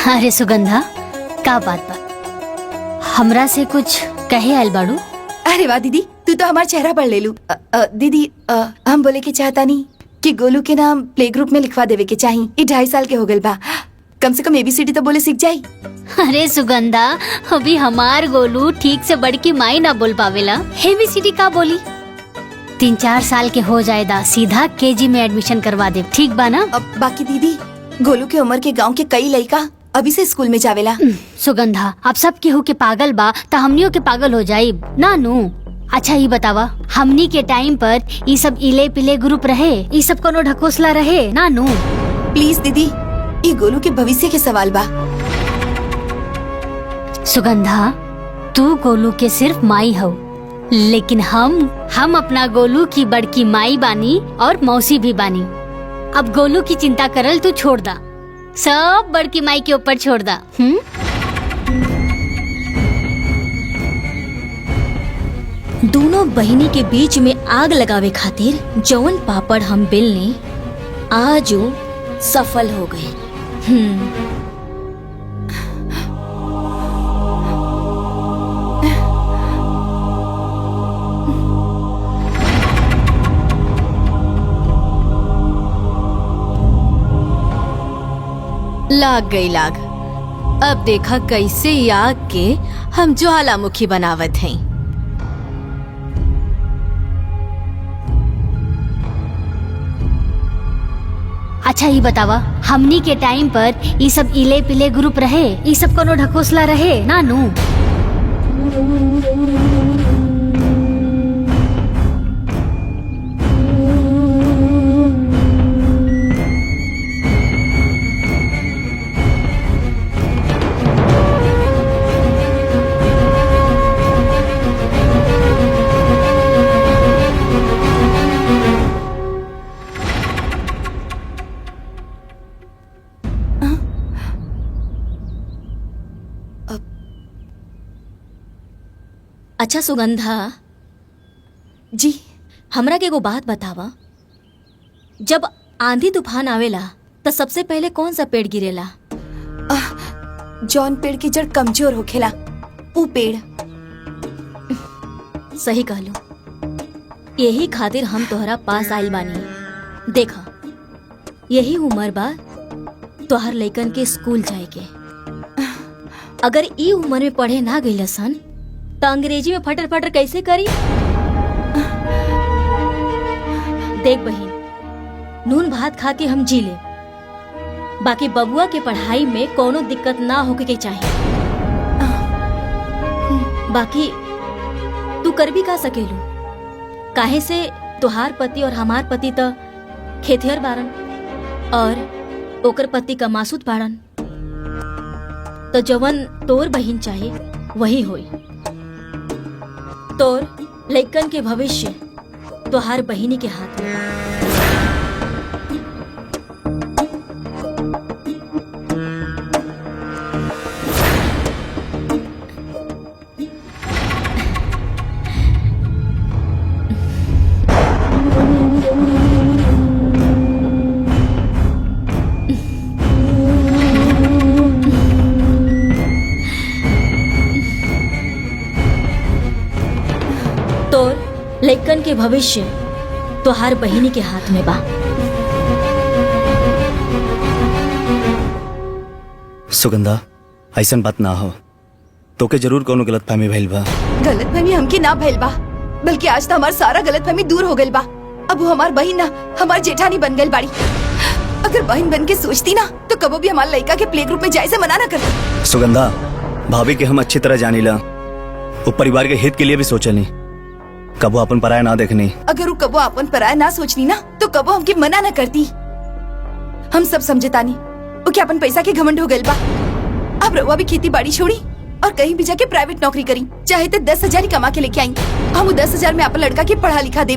अरे सुगंधा, का बात बा? हमरा से कुछ कहे आयल बाड़ू? अरे वाह दीदी, तू तो हमारा चेहरा पढ़ ले लू। दीदी हम बोले के चाहता नहीं कि गोलू के नाम प्ले ग्रुप में लिखवा देवे के चाहिए। ये 2.5 साल के हो गए बा, कम से कम एबीसीडी तो बोले सीख जाई। अरे सुगंधा, अभी हमार गोलू ठीक से बड़की माई ना बोल पावेला, एबीसीडी का बोली। 3-4 साल के हो जाएदा, सीधा केजी में एडमिशन करवा दे, ठीक बा ना? अब बाकी दीदी, गोलू के उम्र के गांव के कई लड़का अभी से स्कूल में जावेला। सुगंधा, अब सब केहू के पागल बा त हमनियों के पागल हो जाई ना नू। अच्छा ये बतावा, हमनी के टाइम पर ये सब इले पिले ग्रुप रहे, ये सब कोनो ढकोसला रहे ना नू? प्लीज दीदी, ये गोलू के भविष्य के सवाल बा। सुगंधा, तू गोलू के सिर्फ माई हो, लेकिन हम अपना गोलू की बड़की माई बानी और मौसी भी बानी। अब गोलू की चिंता करल तू छोड़ दा, सब बड़की माई के ऊपर छोड़ दा। दोनों बहिनी के बीच में आग लगावे खातिर जौन पापड़ हम बेलने आज वो सफल हो गए। लाग गई लाग। अब देखा कैसे ई आग के हम ज्वालामुखी बनावत हैं। अच्छा ये बतावा, हमनी के टाइम पर ये सब इले पिले ग्रुप रहे, ये सब कोनो ढकोसला रहे ना नू? अच्छा सुगंधा जी, हमरा के एगो बात बतावा, जब आंधी तूफान आवेला तो सबसे पहले कौन सा पेड़ गिरेला? जौन पेड़ की जड़ कमजोर होखेला ऊ पेड़। सही कहलो, यही खातिर हम तोहरा पास आइल बानी। देखा, यही उम्र बा तोहर लइकन के स्कूल जाए के। अगर ई उम्र में पढ़े ना गइल सन तो अंग्रेजी में फटर फटर कैसे करी? देख बहिन, नून भात खा के हम जी ले, बाकी बबुआ के पढ़ाई में कोनो दिक्कत ना होके के चाहिए। बाकी तू कर भी का सकेलू, काहे से तुहार पति और हमार पति तो खेतिहर बारन और ओकर पति का मासूद बारन, तो जवन तोर बहिन चाहे वही होई। तोर लइकन के भविष्य तोहार बहिनी के हाथ में बा। लइकन के भविष्य तो हर बहिनी के हाथ में बा। सुगंधा, ऐसन बात ना हो, तोके जरूर कोनो गलतफहमी भइल बा। गलतफहमी हमके ना भइल बा, बल्कि आज तो हमार सारा गलतफहमी दूर हो गइल बा। अब वो हमार बहिन ना हमार जेठानी बन गइल बाड़ी। अगर बहन बन के सोचती ना तो कबो भी हमारे लड़का के प्ले ग्रुप में जाए से मना ना करती। सुगंधा, भाभी के हम अच्छी तरह जानी ला, वो परिवार के हित के लिए भी सोचनी, कबो अपन पराया ना देखनी। अगर वो कबो अपन पराया ना सोचनी ना तो कबो हमके मना ना करती। हम सब समझतानी वो क्या अपन पैसा के घमंड हो गइल बा। अब रउआ भी खेती बाड़ी छोड़ी और कहीं भी जाके प्राइवेट नौकरी करी, चाहे तो 10,000 ही कमा के लेके आई। हम 10,000 में अपन लड़का के पढ़ा लिखा दे।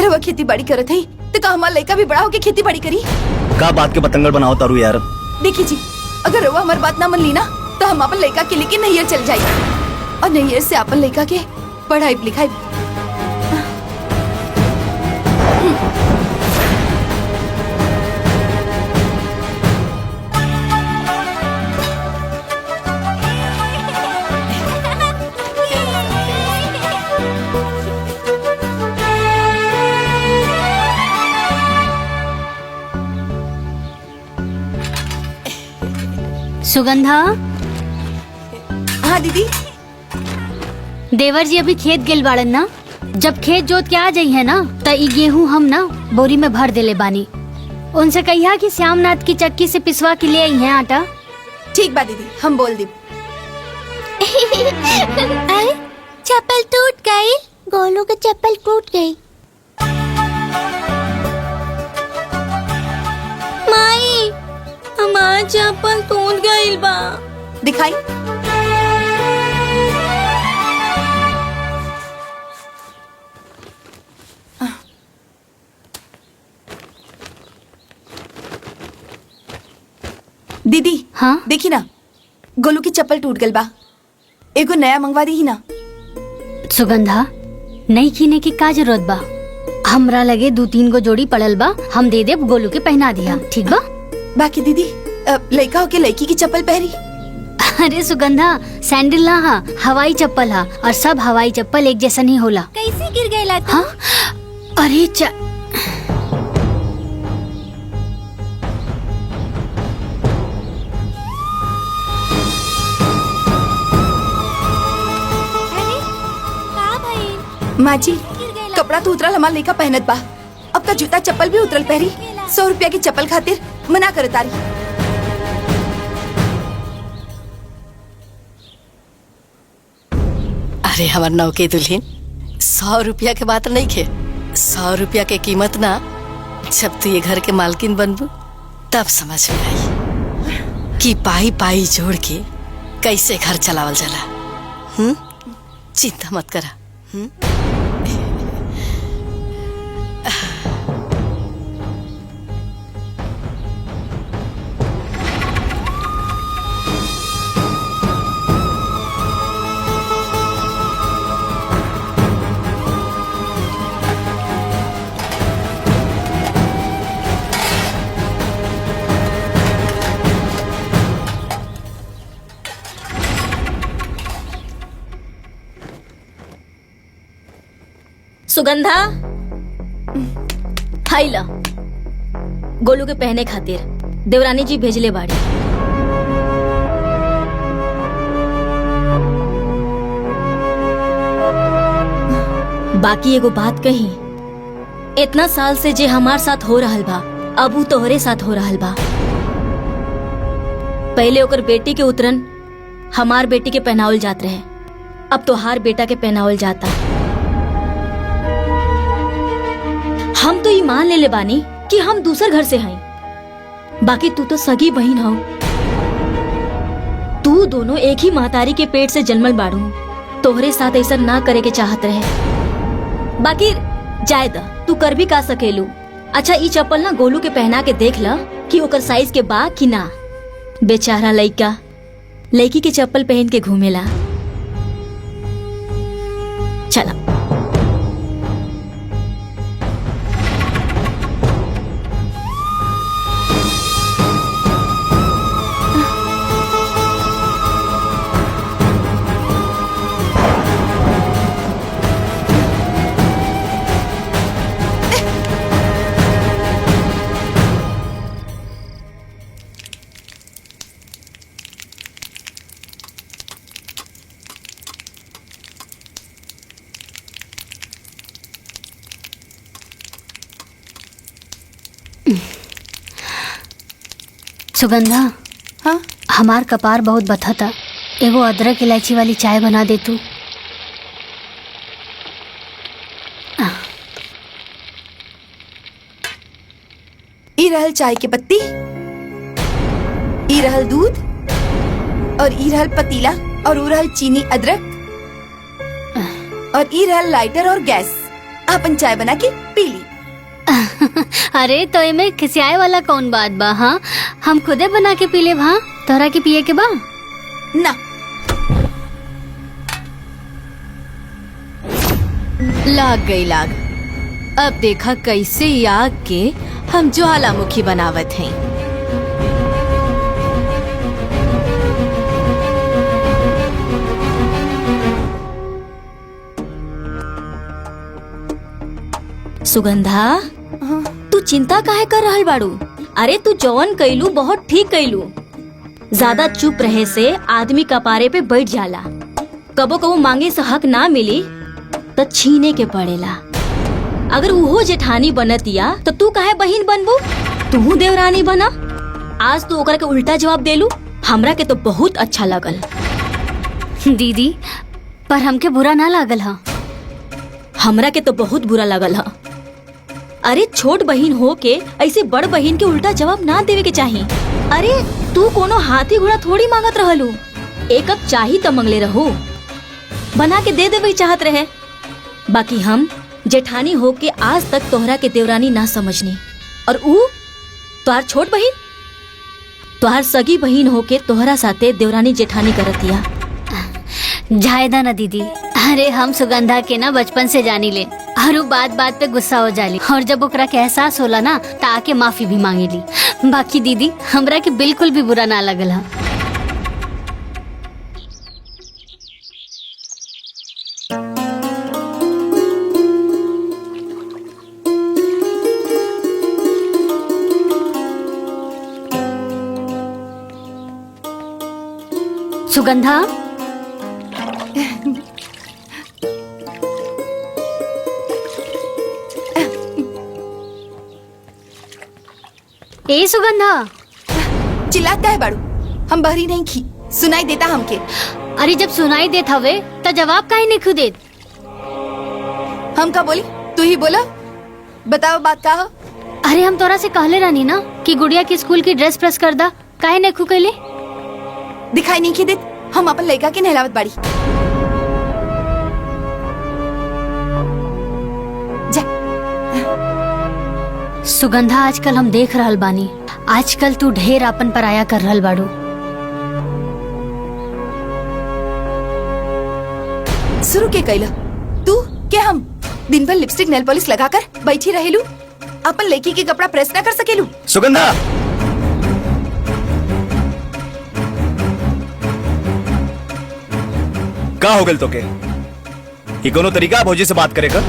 रउआ खेती बाड़ी करत है तो का हमारा लड़का भी बड़ा होके खेती बाड़ी करी? का बात के पतंगड़ बनाओ तारू यार। देखिए जी, अगर रउआ हमारी बात ना मन ली ना तो हम अपन लड़का के लेके नैयर चल जाए और नैयर से अपन लड़का के पढ़ाई लिखाई। सुगंधा। हाँ दीदी। देवर जी अभी खेत गेल बाड़न ना, जब खेत जोत के आ जाई है ना त ई गेहूं हम ना बोरी में भर देले बानी। उनसे कहिया कि श्यामनाथ की चक्की से पिसवा के ले आई है आटा। ठीक बा दीदी, हम बोल दी। अरे चप्पल टूट गई, गोलू की चप्पल टूट गई। माई हमार चप्पल टूट गई बा। दिखाई। दीदी हाँ देखी ना, गोलू की चप्पल टूट गल बा, एगो नया मंगवा दी ही ना। सुगंधा, नई कीने की का जरूरत बा? हमरा लगे 2-3 गो जोड़ी पड़ल बा, हम दे देब, गोलू के पहना दिया, ठीक बा? बाकी दीदी लड़का होके लड़की की चप्पल पहरी। अरे सुगंधा, सैंडल ना हा, हवाई चप्पल हा, और सब हवाई चप्पल एक जैसन ही होला। कैसे गिर गई तू? हाँ? अरे माँ जी, कपड़ा तो उतरल, हमार लड़का पहनत बा, अब का जूता चप्पल भी उतरल पहरी। 100 रुपया की चप्पल खातिर मना करे तारी। अरे हमार नौ के दुल्हन, 100 रुपया के बात नहीं खे। 100 रुपया के कीमत ना, जब तू ये घर के मालकिन बनबू तब समझ में आई कि पाई पाई जोड़ के कैसे घर चलावल जाला। चिंता मत करा। सुगंधा, हाई ला, गोलू के पहने खातिर देवरानी जी भेजले बाड़ी। बाकी एगो बात कही, इतना साल से जे हमार साथ हो रहल बा, अब उ तोहरे साथ हो रहल बा। पहले ओकर बेटी के उतरन हमार बेटी के पहनावल जात रहे, अब तोहार बेटा के पहनावल जाता। हम तो ये मान ले बानी कि हम दूसर घर से हैं, बाकी तू तो सगी बहन हो। तू दोनों एक ही महतारी के पेट से जन्मल बाड़ू, तोहरे साथ ऐसा ना करे के चाहत रहे। बाकी जायद तू कर भी का सकेलू। अच्छा ई चप्पल ना गोलू के पहना के देख ला कि ओकर साइज के बा कि ना। बेचारा लइका लड़की के चप्पल पहन के घूमेला। चला। सुगंधा, हाँ हमार कपार बहुत बथा था, एगो अदरक इलायची वाली चाय बना दे तू। ई रहल चाय के पत्ती, ई रहल दूध, और ई रहल पतीला, और ऊ रहल चीनी अदरक, और ई रहल लाइटर और गैस। आपन चाय बना के पी ली। अरे तो एमे खिसियाए वाला कौन बात बा? हाँ, हम खुदे बना के पी ले। हाँ, तोहरा के पिए के बा ना। लाग गई लाग। अब देखा कैसे ई आग के हम ज्वालामुखी बनावत हैं। सुगंधा, तू चिंता काहे कर रहल बाड़ू? अरे तू जौन कैलू बहुत ठीक कैलू। ज्यादा चुप रहे से आदमी कपारे पे बैठ जाला। कबो कबो मांगे से हक ना मिली तो छीने के पड़ेला। अगर उहो जेठानी बनतिया तो तू काहे बहिन बनबू? तू देवरानी बना। आज तू ओकरा के उल्टा जवाब देलू, हमरा के तो बहुत अच्छा लगल। दीदी पर हमके बुरा ना लागल हा। हमरा के तो बहुत बुरा लगल हा। अरे छोट बहिन हो के ऐसे बड़ बहिन के उल्टा जवाब ना देवे के चाही। अरे तू कोनो हाथी घोड़ा थोड़ी मांगत रहलू, एक कप चाही तो मंगले रहू, बना के दे देवे चाहत रहे। बाकी हम जेठानी हो के आज तक तोहरा के देवरानी ना समझनी, और ऊ तोहार छोट बहिन, तोहार सगी बहिन हो के तोहरा साथे देवरानी जेठानी करतिया। जायदा ना दीदी, अरे हम सुगंधा के ना बचपन से जानी ले, और बात बात पे गुस्सा हो जाली, और जब ओकरा के एहसास होला ना ता आके माफी भी मांगेली। बाकी दीदी हमरा के बिल्कुल भी बुरा ना लगल हा। सुगंधा, ए सुगंधा, चिल्लाता है बाड़ू, हम बहरी नहीं खी, सुनाई देता हमके। अरे जब सुनाई देत हवे तो जवाब काहे नहीं खुदेत? हम का बोली, तू ही बोला, बताओ बात का हो? अरे हम तोरा से कहले रानी ना कि गुड़िया की स्कूल की ड्रेस प्रेस कर दा, काहे नहीं खुकैले? दिखाई नहीं देत, हम अपन लड़का के नहलावत बाड़ी। जा। सुगंधा, आजकल हम देख रहल बानी, आजकल तू ढेर अपन पराया कर रहल बाड़ू। शुरू के कैला तू के हम दिन भर लिपस्टिक नेल पॉलिश लगाकर बैठी रहेलू, अपन लड़की के कपड़ा प्रेस ना कर सकेलू? सुगंधा, का हो गल तो के? ये कोनो तरीका भौजी से बात करे का?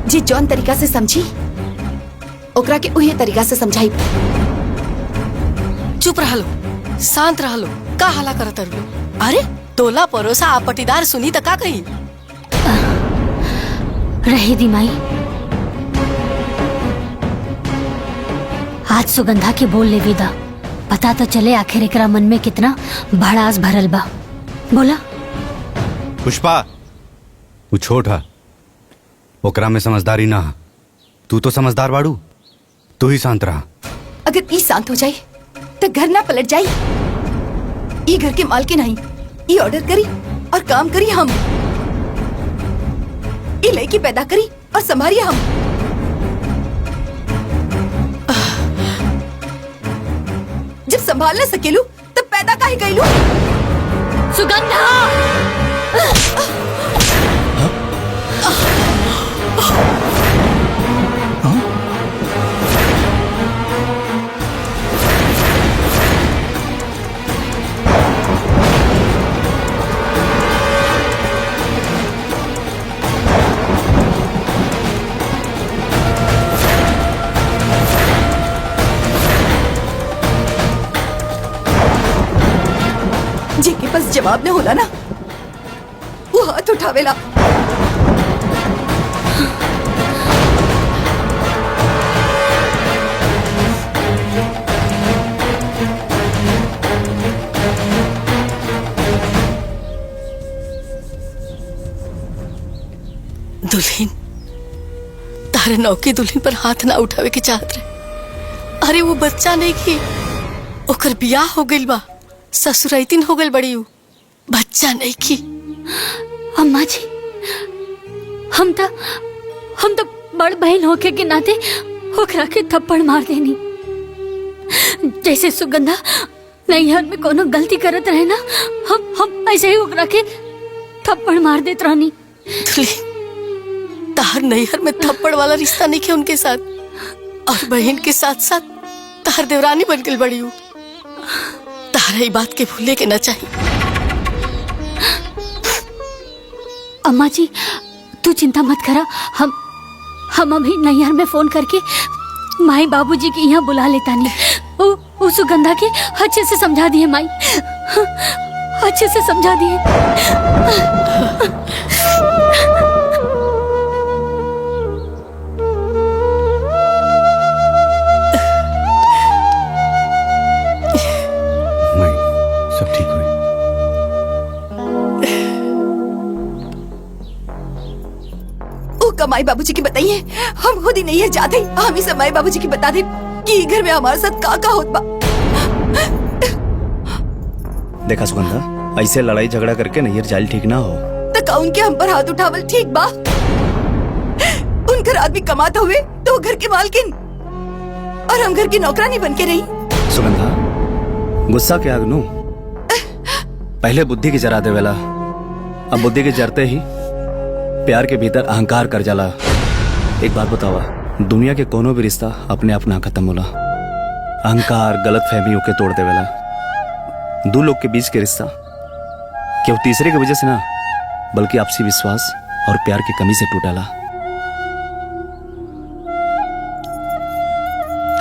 जी जौन तरीका से समझी ओकरा के उही तरीका से समझाई। चुप रहलो, शांत रहलो, का हला करत रहलो? अरे तोला परोसा आप पटीदार सुनी तो का कही? रहे दी माई, आज सुगंधा के बोल ले विदा, पता तो चले आखिर एकरा मन में कितना भड़ास भरल बा। बोला पुष्पा, वो छोट है, ओकरा में समझदारी ना है। तू तो समझदार बाड़ू, तू ही शांत रहा। अगर ई शांत हो जाए तो घर ना पलट जाए। ई घर के मालकिन नहीं, ई ऑर्डर करी और काम करी हम, ई लड़की पैदा करी और संभालिए हम। जब संभाल ना सकेलू तब पैदा काहे कैलू? सुगंधा, जिनके पास जवाब न होला ना वो हाथ उठावेला। दुल्हन, तारे नौकी दुल्हन पर हाथ ना उठावे के चाहत रहे। अरे वो बच्चा नहीं की, ओकर बियाह हो गइल बा, ससुराइतिन हो गइल बड़ी, बच्चा नहीं की। अम्मा जी, हम तो बड़ बहन होके के नाते ओकरा के थप्पड़ मार देनी। जैसे सुगंधा नैहर में कोनो गलती करत रहे ना, हम ऐसे ही ओकरा के थप्पड़ मार देत रहनी। तार नैहर में थप्पड़ वाला रिश्ता नहीं है उनके साथ, और बहन के साथ साथ तार देवरानी बन गई बड़ी। तारा ये बात के भूले के ना चाहिए। अम्मा जी तू चिंता मत करा, हम अभी नैहर में फोन करके माई बाबूजी के यहाँ बुला लेता नहीं। वो सुगंधा के अच्छे से समझा दिए माई, अच्छे से समझा दिए। सब ठीक हुई। ओ कमाई बाबूजी की बताइए, हम खुद ही नहीं है चाहते, हम ही सब माई बाबूजी की बता दे कि घर में हमारे साथ का होत बा। देखा सुगंधा, ऐसे लड़ाई झगड़ा करके नैयर जाइल ठीक ना हो। तो का उनके हम पर हाथ उठावल ठीक बा? उनकर आदमी कमाता हुए तो घर के मालकिन और हम घर की नौकरानी बन के रही। सुगंधा, गुस्सा के आग नू पहले बुद्धि की जरा देवेला, अब बुद्धि के जरते ही प्यार के भीतर अहंकार कर जाला। एक बात बतावा, दुनिया के कोनो भी रिश्ता अपने आप ना खत्म होला, अहंकार गलत फहमियों के तोड़ देवेला। दो लोग के बीच के रिश्ता केवल तीसरे की वजह से ना, बल्कि आपसी विश्वास और प्यार की कमी से टूटाला।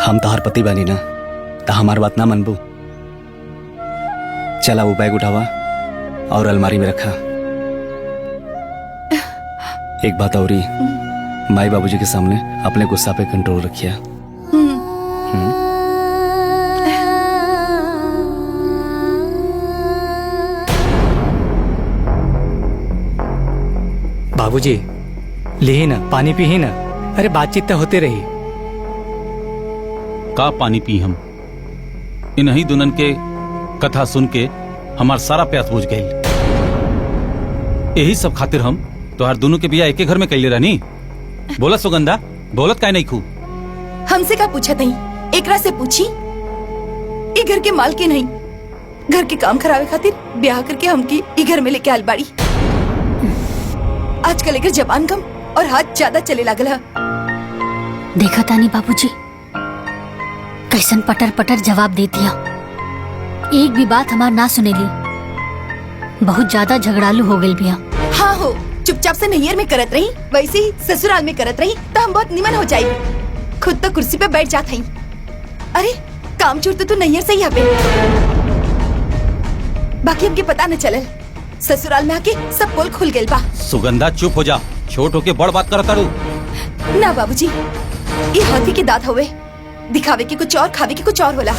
हम तहार पति बानी ना, तो हमार बात ना मनबू। चला वो बैग उठावा और अलमारी में रखा। एक बात और ही, माई बाबूजी के सामने अपने गुस्सा पे कंट्रोल रखिया। बाबूजी ली ना, पानी पी ही ना। अरे बातचीत तो होते रही। का पानी पी हम? इन्हीं दुल्हन के कथा सुन के हमार सारा प्यास बुझ गई। यही सब खातिर हम तोहार दोनों के बिया एक घर में कैले रहनी। बोलत सुगंधा, बोलत काय नहीं खू? हमसे का पूछा नहीं, एकरा से पूछी। ये घर के माल के नहीं, घर के काम करावे खातिर ब्याह करके हमकी ये घर में लेके आल बाड़ी। आजकल लेकर जबान कम और हाथ ज्यादा चले लागल है। देखा तानी बाबूजी कैसन पटर पटर जवाब दे दिया, एक भी बात हमार ना सुनेली। बहुत ज्यादा झगड़ालू हो गई बिया। हाँ हो, चुपचाप से नैयर में करत रही, वैसे ही ससुराल में करत रही तो हम बहुत निमन हो जाये। खुद तो कुर्सी पे बैठ जात हई। अरे काम चोर तो तू नैयर से ही हबे। बाकी हमके पता न चलल, ससुराल में आके सब पोल खुल गइल बा। सुगंधा चुप हो जा, छोट होके बड़ बात करत तारू। ना बाबूजी, ये हाथी के दांत हुए, दिखावे के कुछ और खावे के कुछ और होला।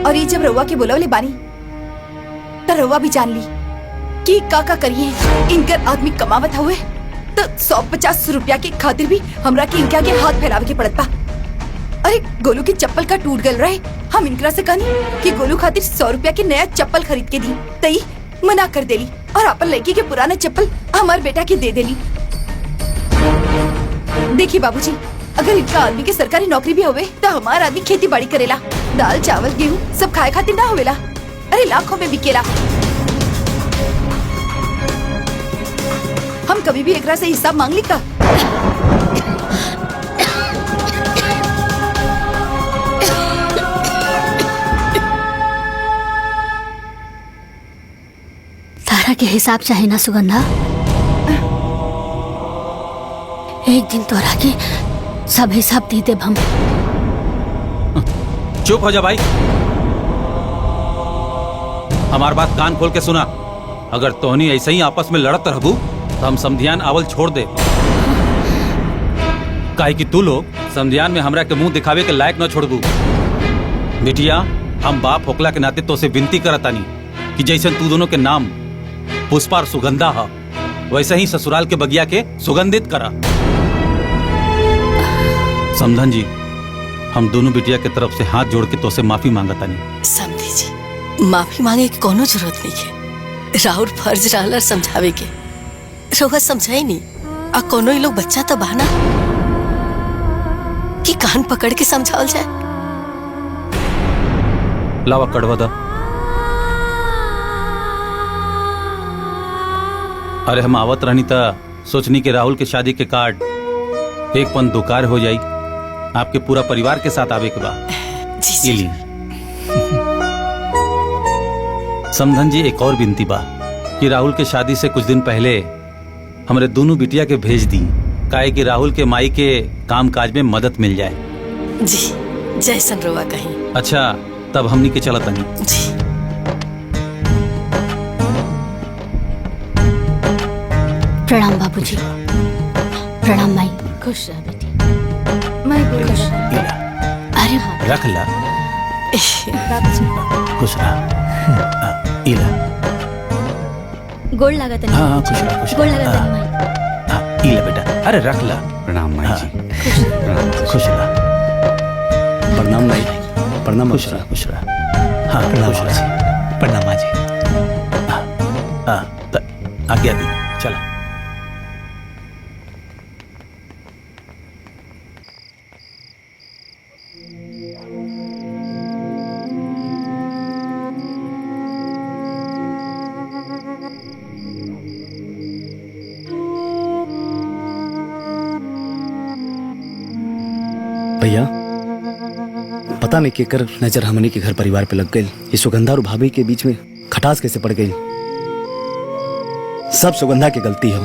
और ये जब रउआ के बोलवले बानी तो रउआ भी जान ली कि का करिए। इनकर आदमी कमावत हुए तो 150 रुपया के खातिर भी हमरा के इनके आगे हाथ फैलावे के पड़त बा। अरे गोलू की चप्पल का टूट गल रहे, हम इनकरा से कहनी कि गोलू खातिर 100 रुपया के नया चप्पल खरीद के दी, तई मना कर देली और अपन लड़की के पुराना चप्पल हमार बेटा के दे देली। देखिए बाबूजी, अगर इनका आदमी के सरकारी नौकरी भी होवे तो हमारा आदमी खेती बाड़ी करेला, दाल चावल गेहूँ सब खाए खातिर ना होवेला। अरे लाखों में बिकेला। हम कभी भी एकरा से हिसाब मांग ली का? तारा के हिसाब चाहे ना सुगंधा, एक दिन तोरा के सब हिसाब दे देब हम। चुप हो जा भाई, हमार बात कान खोल के सुना। अगर तोहनी ऐसे ही आपस में लड़त रहबू तो हम समधियान आवल छोड़ दे। काहे कि तू लोग समधियान में हमरा के मुंह दिखावे के लायक न छोड़बू। बिटिया, हम बाप होकला के नाते तो से विनती करतानी कि जैसे तू दोनों के नाम पुष्पा और सुगंधा है, वैसे ही ससुराल के बगिया के सुगंधित करा। समधन जी, हम दोनों बिटिया के तरफ से हाथ जोड़ के तो से माफी मांगतानी। समझी जी, माफी मांगे की कोनो जरूरत नहीं है। राहुल फर्ज रहला समझावे के, रउआ समझाई नहीं। आ कोनो ही लोग बच्चा तो बहाना कि कान पकड़ के समझावल जाए। लावा कड़वा दा। अरे हम आवत रहनी था, सोचनी के राहुल के शादी के कार्ड एक पन दुकार हो जाई, आपके पूरा परिवार के साथ आवे के बाद। जी जी। समधन जी, एक और विनती बा कि राहुल के शादी से कुछ दिन पहले हमरे दोनों बिटिया के भेज दी, काहे कि राहुल के माई के काम काज में मदद मिल जाए। जी जैसन रोवा कहीं। अच्छा तब हमनी के चलत तनी। जी प्रणाम बाबूजी। प्रणाम माई। खुश रह बेटी। मैं खुश। अरे रख ला। खुश रहा। इला। गोड़ लागत नहीं। हाँ खुश रहा खुश गोड़ रहा। लागत नहीं माई। इला बेटा, अरे रख ला। प्रणाम माई जी। खुश रहा। प्रणाम भाई। प्रणाम खुश रहा खुश रहा। हाँ खुश रहा। प्रणाम माँ जी। आज्ञा दी, चला। भैया पता नहीं केकर नजर हमनी के घर परिवार पे लग गई। ये सुगंधा और भाभी के बीच में खटास कैसे पड़ गई। सब सुगंधा की गलती हो।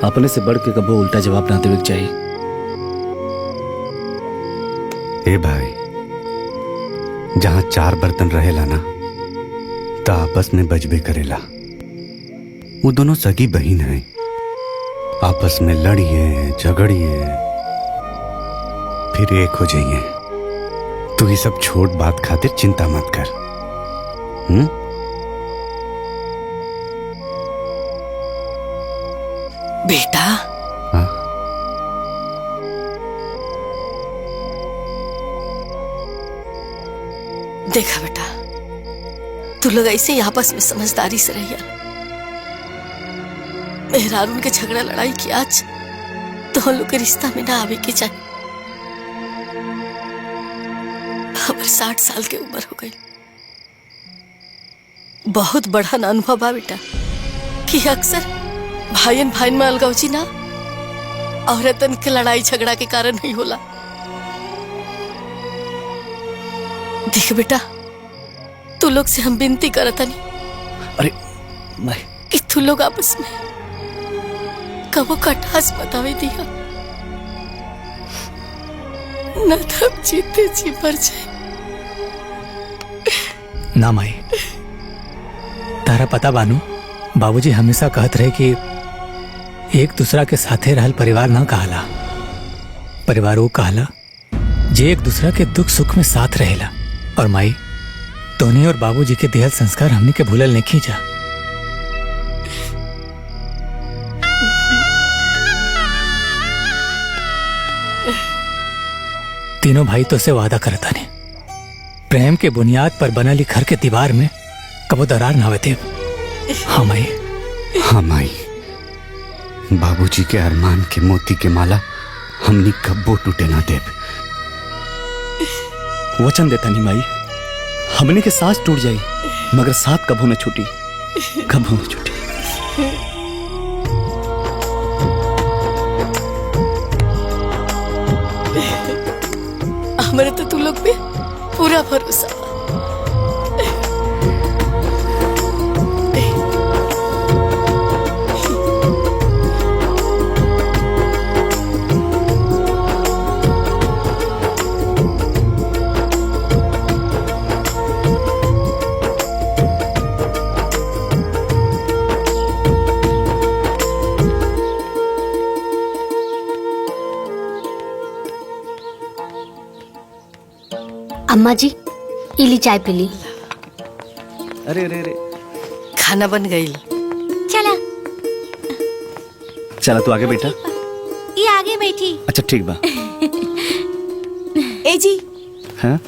अपने से बढ़ के कबो उल्टा जवाब ना देवे के चाहिए। ए भाई, जहाँ चार बर्तन रहेला ना तो आपस में बजबे करेला। वो दोनों सगी बहन हैं, आपस में लड़िए झगड़िए फिर एक हो जाइए। तू ये सब छोट बात खातिर चिंता मत कर। बेटा हाँ? देखा बेटा, तू लोग ऐसे ही आपस में समझदारी से रहिया। मेहरारून के झगड़ा लड़ाई की आज तो हम लोग के रिश्ता में ना आवे के चाहिए। हमारे 60 साल के उम्र हो गई। बहुत बड़ा ना अनुभव बा बेटा कि अक्सर भाईन भाईन में अलगावची ना औरतन के लड़ाई झगड़ा के कारण नहीं होला। देख बेटा, तू लोग से हम विनती करता नहीं अरे मैं कि तू लोग आपस में कबो कटास बतावे दिया न तब जीते जी मर जाए। ना माई, तारा पता बानू, बाबूजी हमेशा कहत रहे कि एक दूसरा के साथे रहल परिवार ना कहला। परिवार वो कहला जे एक दूसरा के दुख सुख में साथ रहेला। और माई, तोनी और बाबूजी के दिहल संस्कार हमनी के भूलल नहीं खींचा। तीनों भाई तो से वादा करता ने प्रेम के बुनियाद पर बनली घर के दीवार में कबो दरार ना होते। हाँ माई। हाँ माई, बाबूजी के अरमान के मोती के माला हमनी कब्बो टूटे ना देव। वचन देता नहीं माई, हमने के सांस टूट जाई मगर साथ कभो न छूटी, कभो न छूटी। हमारे तो तू लोग पे पूरा भरोसा बा। अम्मा जी, इली चाय पी ली। अरे अरे अरे, खाना बन गई। चला चला तू आगे बैठा। ये आगे बैठी। अच्छा ठीक बा। ए जी, हाँ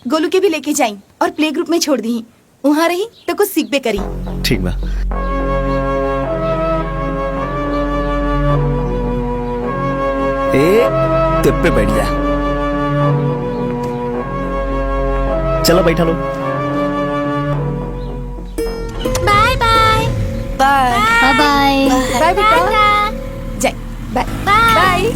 गोलू के भी लेके जाई और प्ले ग्रुप में छोड़ दी। वहाँ रही तो कुछ सीखबे करी। ठीक बा। ए तुम पे बैठ जा। चलो बैठा लो। Bye bye. Bye bye bye बेटा। जाए बाय बाय।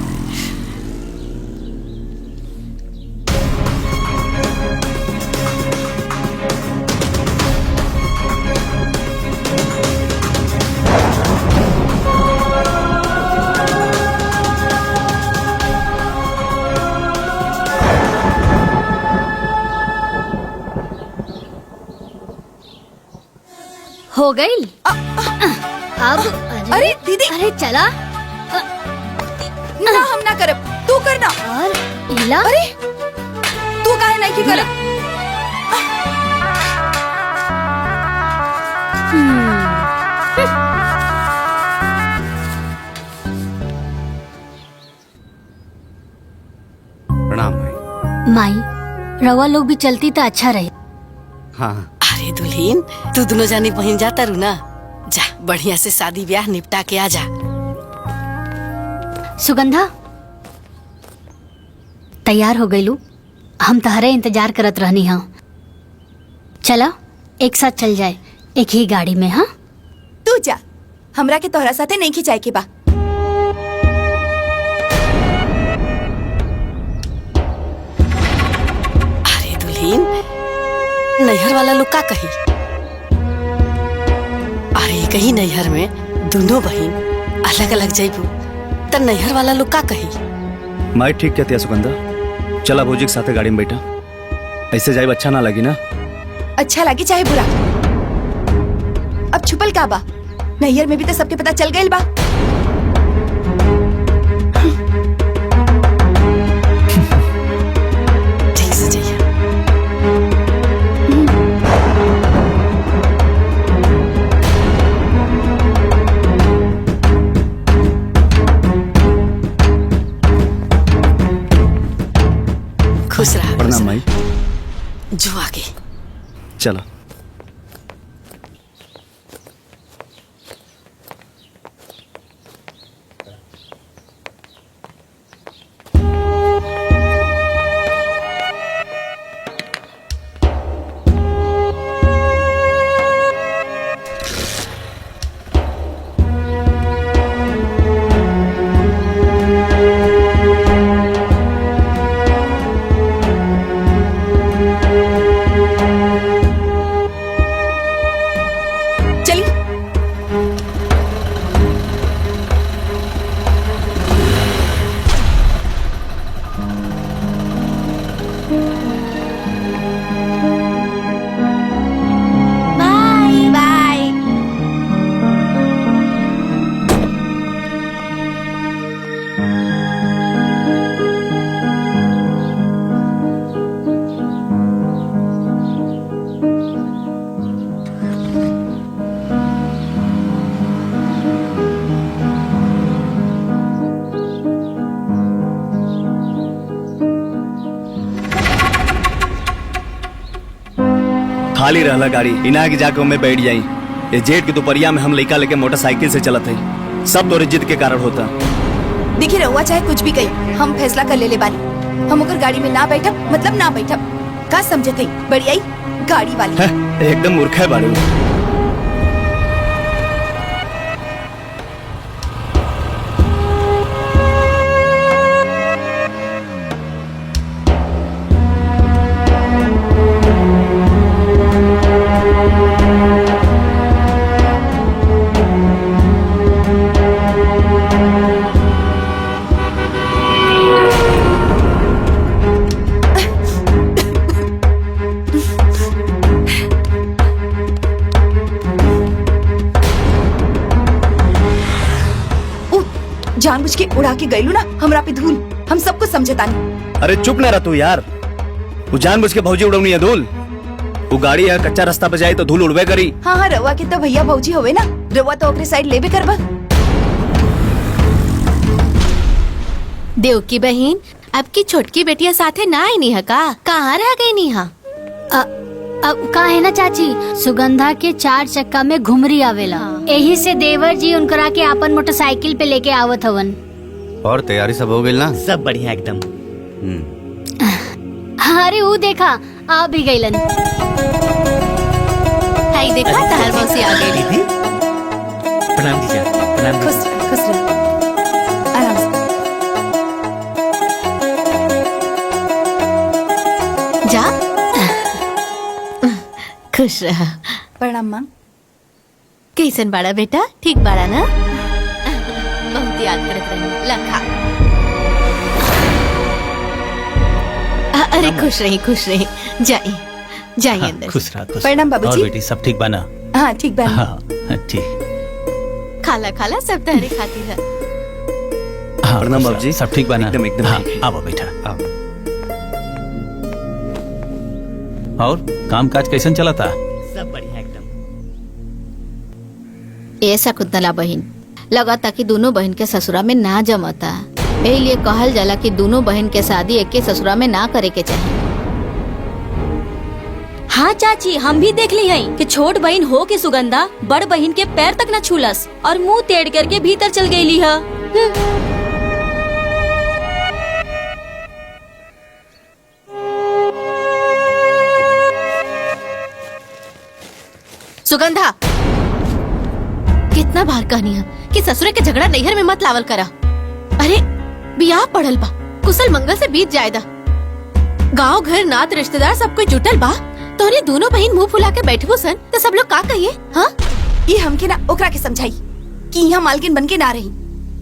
हो गई अब अरे दीदी, अरे चला ना हम ना करब, तू करना। और इला अरे तू काहे नहीं की करब? प्रणाम भाई। माई रवा लोग भी चलती तो अच्छा रहे। हाँ अरे दुल्हीन, तू दोनों जानी बहन जाता रू ना, जा बढ़िया से शादी ब्याह निपटा के आ जा। सुगंधा तैयार हो गईलू, हम तहरे इंतजार करत रहनी हाँ। चला एक साथ चल जाए, एक ही गाड़ी में। हाँ तू जा, हमरा के तोहरा साथे नहीं खिंचाए के बा। अरे दुल्हीन, नैहर वाला लोग का कही? अरे कहीं नैहर में दोनों बहन अलग अलग जाइबू त नैहर वाला लोग का कही? माई ठीक कहती है सुगंधा, चला भौजी के साथे गाड़ी में बैठा, ऐसे जाइब अच्छा ना लगी ना। अच्छा लगे चाहे बुरा, अब छुपल का बा? नैहर में भी तो सबके पता चल गइल बा। ठीक से जाइए। खुश रहा। प्रणाम माई। जो आगे चलो। चली बाय बाय। खाली रहला गाड़ी, इना के जाके मैं बैठ जाई। ये जेठ की दोपहरिया में हम लड़का लेके मोटरसाइकिल से चलत है, सब तोरे जिद के कारण होता। देखिए रहुआ चाहे कुछ भी कही, हम फैसला कर ले बानी। हम ओकर गाड़ी में ना बैठब मतलब ना बैठब। का समझे थी बड़ी आई गाड़ी वाली? एकदम मूर्ख है बाड़ू। जानबूझ के उड़ा के गईलू ना हमरा पे धूल, हम सब कुछ समझतानी। अरे चुप ना रह तू यार, वो जानबूझ के भौजी उड़वनी है धूल। वो गाड़ी है कच्चा रास्ता पे जाए तो धूल उड़वे करी। हाँ हाँ रवा के तो भैया भौजी होवे ना, रवा तो ओकरे साइड लेबे करबा। देव की बहन, अब की छोटकी बेटिया साथे ना आई नी है का? कहाँ रह गई नी हा? अब का है ना चाची, सुगंधा के 4 चक्का में घुमरी आवेला, यही से देवर जी उनकरा के अपन मोटरसाइकिल पे लेके आवत हवन। और तैयारी सब हो गई ना? सब बढ़िया एकदम। अरे वो देखा आ भी गईलन। हाय देखा तहर मौसी आ गई। दीदी प्रणाम जीजा, प्रणाम। खुश खुश रह, आराम से जा खुश रहा। प्रणाम माँ। कैसन बाड़ा बेटा? ठीक बाड़ा ना? बहुत याद करत रही लखा। अरे खुश रही जाइए जाइए हाँ, अंदर। खुश रहा खुश। प्रणाम और बाबूजी। बेटी सब ठीक बना? हाँ ठीक बहन। हाँ ठीक। खाला खाला सब तहरे खाती है। हाँ, प्रणाम बाबूजी। सब ठीक बना? एकदम हाँ, ठीक है। आओ बेटा आओ। और काम काज कैसन चला था? सब बढ़िया एकदम। ऐसा कुतला बहन लगाता कि दोनों बहन के ससुरा में ना जमता, यही लिए कहल जाला कि दोनों बहन के शादी एक के ससुरा में ना करे के चाहिए। हाँ चाची, हम भी देख ली हैं कि छोट बहन हो के सुगंधा बड़ बहन के पैर तक न छूलस और मुंह टेढ़ करके भीतर चल गई है। सुगंधा, कितना बार कहनी है कि ससुरे के झगड़ा नैहर में मत लावल करा। अरे बियाह पड़ल बा, कुशल मंगल से बीत जाएदा। गांव घर नात रिश्तेदार सब कोई जुटल बा, तोहरे दोनों बहन मुंह फुला के बैठबो सन तो सब लोग का कहिए? हाँ, ये हमके ना ओकरा के समझाई कि यहाँ मालकिन बन के ना रही,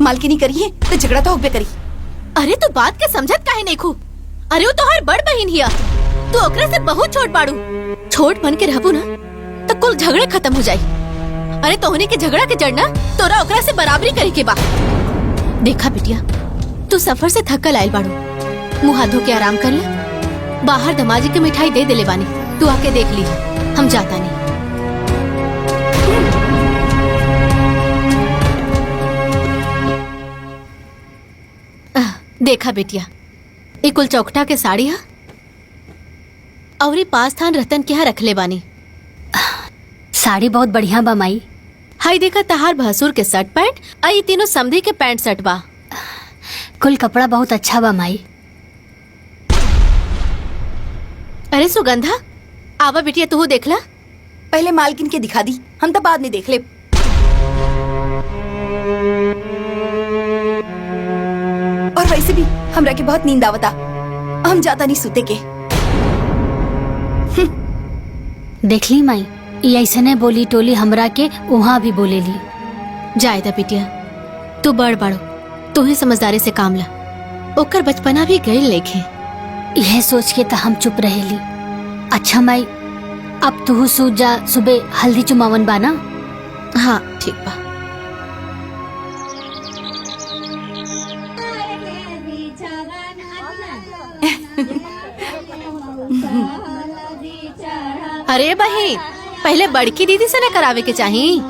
मालकिनी करिए तो झगड़ा तो होबे करी। अरे तू बात के समझत काहे नहीं खू? अरे वो तोहर बड़ बहन हिया, तू ओकरा से बहुत छोट बाड़ू। छोट बन के रहबू ना तो कुल झगड़े खत्म हो जाई। अरे तोहनी के झगड़ा के जड़ना तोरा ओकरा से बराबरी करे के बा। देखा बिटिया, तू सफर से थकल आयल बाड़ू, मुँह हाथ धो के आराम कर ले। बाहर दमाजी की मिठाई दे देले बानी, तू आके देख ली। हम जाता नहीं। देखा बेटिया, ये कुल चौकटा के साड़ी है और ये पास थान रतन के यहाँ रख ले बानी। साड़ी बहुत बढ़िया बा माई। हाई देखा तहार भसुर के शर्ट पैंट और ये तीनों समधी के पैंट शर्ट बा। कुल कपड़ा बहुत अच्छा बा माई। अरे सुगंधा, आवा बिटिया तू देखला। पहले मालकिन के दिखा दी, हम तो बाद में देख ले। और वैसे भी हमरा के बहुत नींद आवता, हम जाता नहीं सुते के। देख ली माई, ये ऐसने बोली टोली हमरा के वहाँ भी बोले ली। जायदा बिटिया, तू बड़ बड़ो, तू ही समझदारी से काम ला। ओकर बचपना भी गई लेखे। यह सोच के तो हम चुप रहेली। अच्छा माई, अब तू सूझ जा, सुबह हल्दी चुमावन बाना। हाँ ठीक बा। अरे बही, पहले बड़की दीदी से न करावे के चाहिए।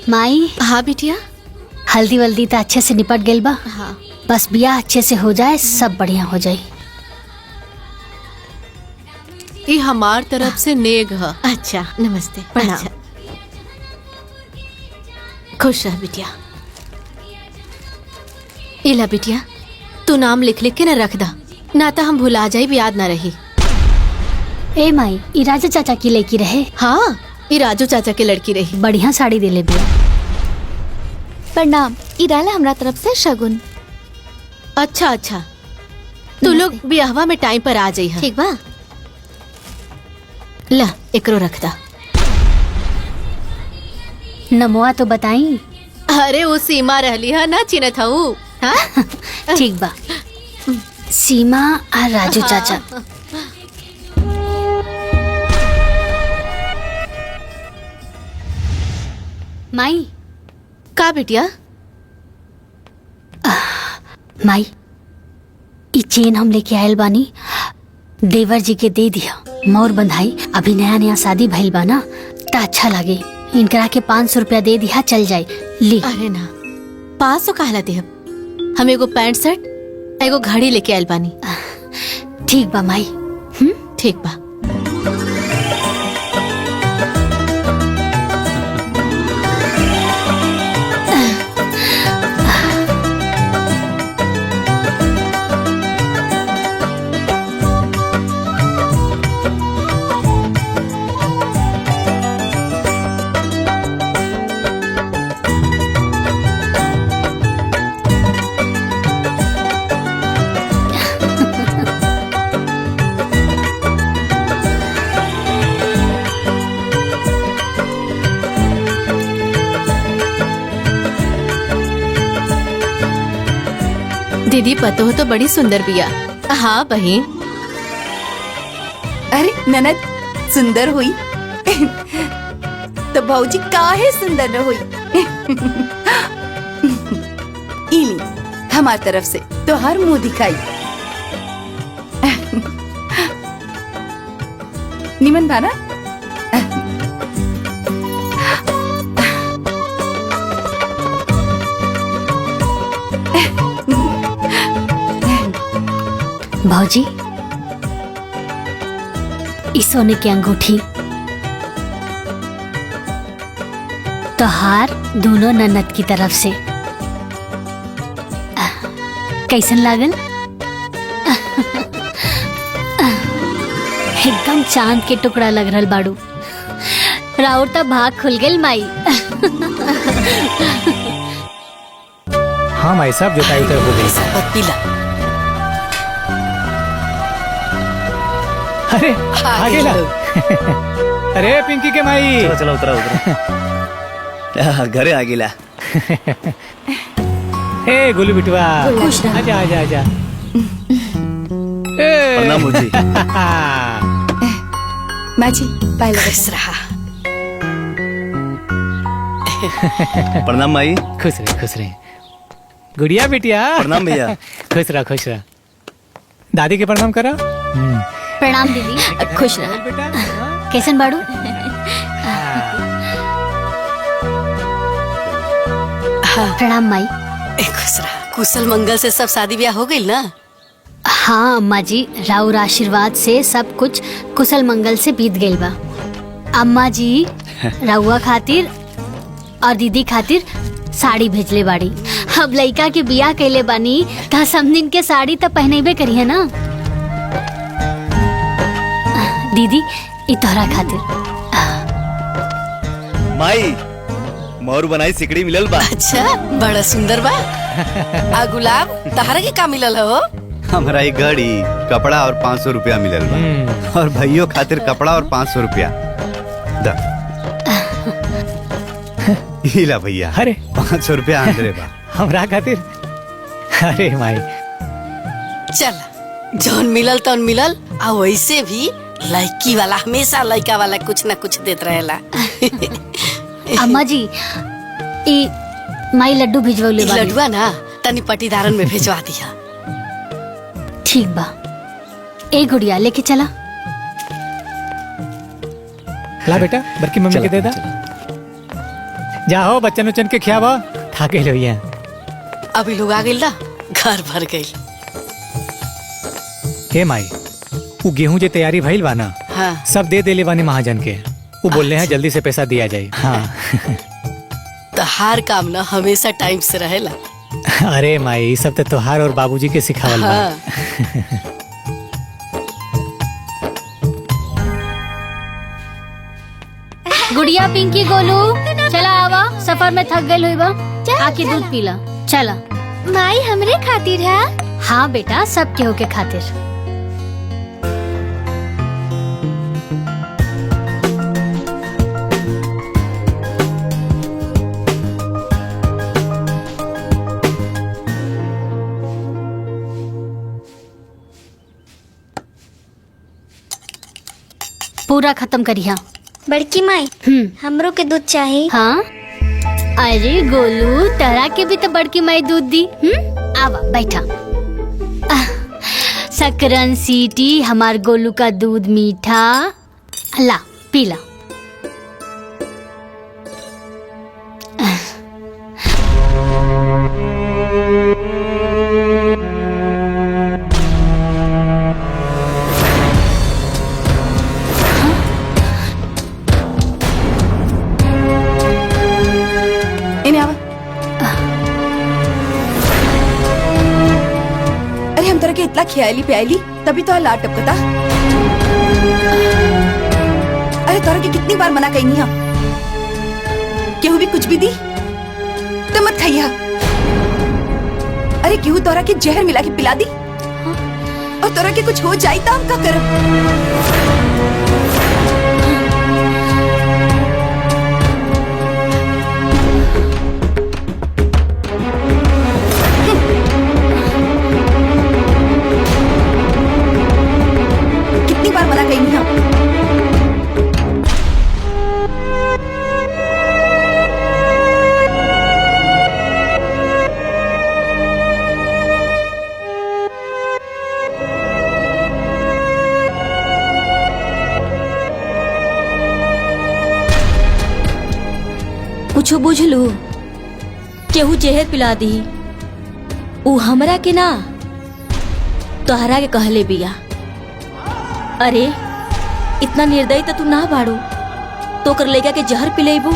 माई। हाँ बिटिया। हल्दी वल्दी तो अच्छे से निपट गई बा। हाँ। बस बियाह अच्छे से हो जाए, सब बढ़िया हो जाए। ये हमार तरफ से नेग है। अच्छा नमस्ते, प्रणाम। अच्छा। खुश रह बिटिया। इला बिटिया, तू नाम लिख लिख के न रख दा, ना तो हम भुला जाए भी याद ना रही। ए माई, ई राजा चाचा की लड़की रहे। हाँ, ये राजू चाचा की लड़की रही। बढ़िया साड़ी दे ले बिया। प्रणाम, इराला हमरा तरफ से शगुन। अच्छा अच्छा, तू लोग ब्याहवा में टाइम पर आ जाइए। ठीक बा। ला एकरो रख दा। नमोआ तो बताई। अरे वो सीमा रहली है ना चिन्हत हूँ। हाँ? ठीक बा। सीमा और राजू चाचा। माई का बिटिया? माई ई चेन हम लेके आयल बानी, देवर जी के दे दिया। मोर बंधाई अभी नया नया शादी भइल बा ना, त अच्छा लगे। इनकरा के 500 रुपया दे दिया, चल जाए ली। अरे ना 500 कहला देहब। हम एगो पैंट शर्ट एगो घड़ी लेके आयल बानी। ठीक बा माई। ठीक बा। दीदी पतो हो तो बड़ी सुंदर बिया। हाँ बहन। अरे ननद सुंदर हुई तो भौजी काहे सुंदर न हुई। इली हमार तरफ से तो हर मुंह दिखाई। निमन भाना। भौजी इस सोने की अंगूठी तोहार दोनों ननद की तरफ से। कैसन लागल? एकदम चांद के टुकड़ा लग रहल बाड़ू। राउर त भाग खुल गेल माई। हाँ माई साहब जोताई तो हो गई। पीला। अरे आ गेला। अरे पिंकी के माई। चलो चलो उतरा उतरा। घरे आ गेला। ए गुल्लू बिटवा आजा आजा आजा। प्रणाम भौजी। माजी पायल बस रहा। प्रणाम माई। खुश रहे खुश रहे। गुड़िया बिटिया। प्रणाम भैया। खुश रहा खुश रहा। दादी के प्रणाम करा। प्रणाम दीदी। खुश रह बेटा। कैसन बाड़ू? प्रणाम माई। खुश रहा। कुशल मंगल से सब शादी ब्याह हो गई ना? हाँ अम्मा जी, राउर आशीर्वाद से सब कुछ कुशल मंगल से बीत गइल बा। अम्मा जी रउआ खातिर और दीदी खातिर साड़ी भेजले बाड़ी। अब लइका के बियाह कैले बानी त समदिन के साड़ी त पहनेबे करी है ना। दीदी ई तोहरा खातिर। माई मोर बनाई सिकड़ी मिलल बा। अच्छा बड़ा सुंदर बा। आ गुलाब तहरा के का मिलल हो? हमारा एक घड़ी कपड़ा और 500 रुपया मिलल बा। और भाइयों खातिर कपड़ा और 500 रुपया। दा हिला भैया। अरे 500 रुपया आंदरे बा। हमरा खातिर। अरे माई चल जौन मिलल तौन मिलल। आ वैसे भी लड़की वाला हमेशा लड़का वाला कुछ न कुछ देत रहेला। अम्मा जी ई माई लड्डू भिजवले बाड़ी। लड्डुआ ना तनी पटीदारन में भेजवा दिया। ठीक बा। ए गुड़िया लेके चला। ला बेटा बड़की मम्मी के दे दा। जाओ बच्चन उच्चन के खियावा। था गइल होइया। अभी लोग आ गइल ना, घर भर गइल। हे माई वो गेहूं जे तैयारी भइल बा ना, हाँ। सब दे देले बानी महाजन के। वो बोले हैं जल्दी से पैसा दिया जाए। हाँ। तो हर काम ना हमेशा टाइम से रहेला। अरे माई सब तो तोहार और बाबूजी के सिखावल बा। हाँ। गुड़िया पिंकी गोलू चला आवा। सफर में थक गइल होइबा। आके दूध पीला। चला। माई हमरे खातिर है। हाँ बेटा सब केहू के खातिर। पूरा खत्म करिया। बड़की माई हमरो के दूध चाहिए। हाँ अरे गोलू तरा के भी तो बड़की माई दूध दी। आवा बैठा। सकरन सीटी हमार गोलू का दूध मीठा, ला पीला। अरे हम तरह के इतना खियाली पियाली तभी तो लाट टपकता। अरे तोरा के कितनी बार मना कही नहीं, केहू भी कुछ भी दी तो मत खाइया। अरे केहू तोरा के जहर मिला के पिला दी और तोरा के कुछ हो जाए तो हम का करब? कितनी बार मना कही नहीं। कुछ बुझ लू, केहू जहर पिला दी, ऊ हमरा के ना तोहरा के कहले बिया। अरे इतना निर्दयी तो तू ना बाड़ू, तो कर लेगा के जहर पिलेबू।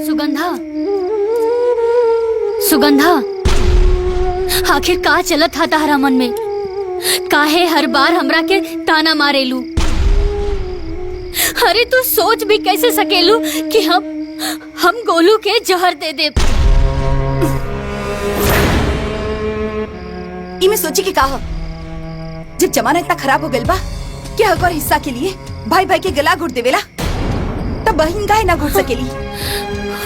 सुगंधा, सुगंधा, आखिर का चलत था तारा मन में? काहे हर बार हमरा के ताना मारेलू? अरे तू सोच भी कैसे सकेलू कि हम गोलू के जहर दे दे? इमे सोची कि कहा जब जमाना इतना खराब हो गइल बा कि हक और हिस्सा के लिए भाई भाई के गला घुट देवेला, तब बहिन काहे ना घुट सकेली?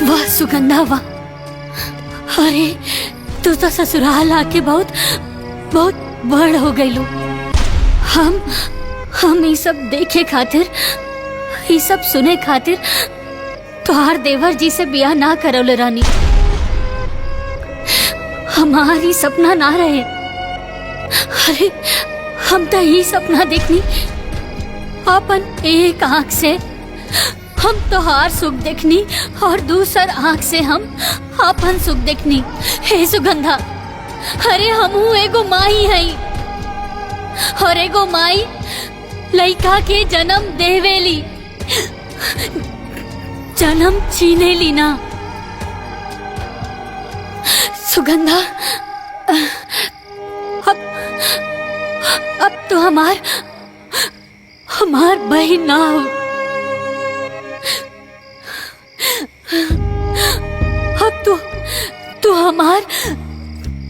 वाह सुगंधा वाह। अरे तू तो ससुराल आके बहुत बहुत बड़ हो गईलू। हम ये सब देखे खातिर, ये सब सुने खातिर तोहार देवर जी से ब्याह ना करौले रानी। हमारी सपना ना रहे। अरे हम तो यही सपना देखनी अपन एक आंख से हम तोहार सुख देखनी और दूसर आंख से हम अपन सुख देखनी। हे सुगंधा, अरे हमहू एगो माई है और एगो माई लइका के जन्म देवेली, जन्म छीनेली ना। सुगंधा अब तो हमार बहन ना हो, अब तू हमार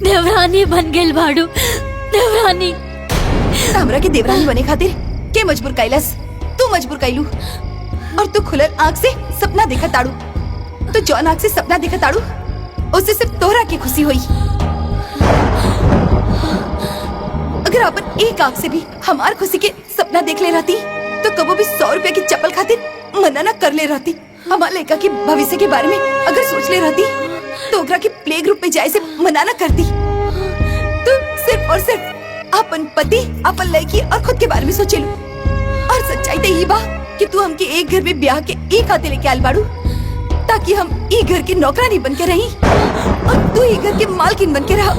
देवरानी बन गेल बाड़ू। देवरानी हमरा के देवरानी बने खातिर के मजबूर कैलस? तू मजबूर कैलू और तू खुलल आँख से सपना देखा ताड़ू। तो जौन आँख से सपना देखा ताड़ू उससे सिर्फ तोहरा की खुशी हुई। अगर अपन एक आँख से भी हमार खुशी के सपना देख ले रहती तो कबो भी 100 रुपया की चप्पल खातिर मना न कर ले रहती। हमारे लड़का के भविष्य के बारे में अगर सोच ले रहती तो ओकरा के प्ले ग्रुप में जाए से मना न करती। तो सिर्फ और सिर्फ अपन पति, अपन लड़की और खुद के बारे में सोचेलू। और सच्चाई तो ये बा कि तू हमके एक घर में ब्याह के एक हाथे लेके आल बाड़ू ताकि हम ई घर की नौकरानी बन के रही और तू ई घर के मालकिन बन के रहा।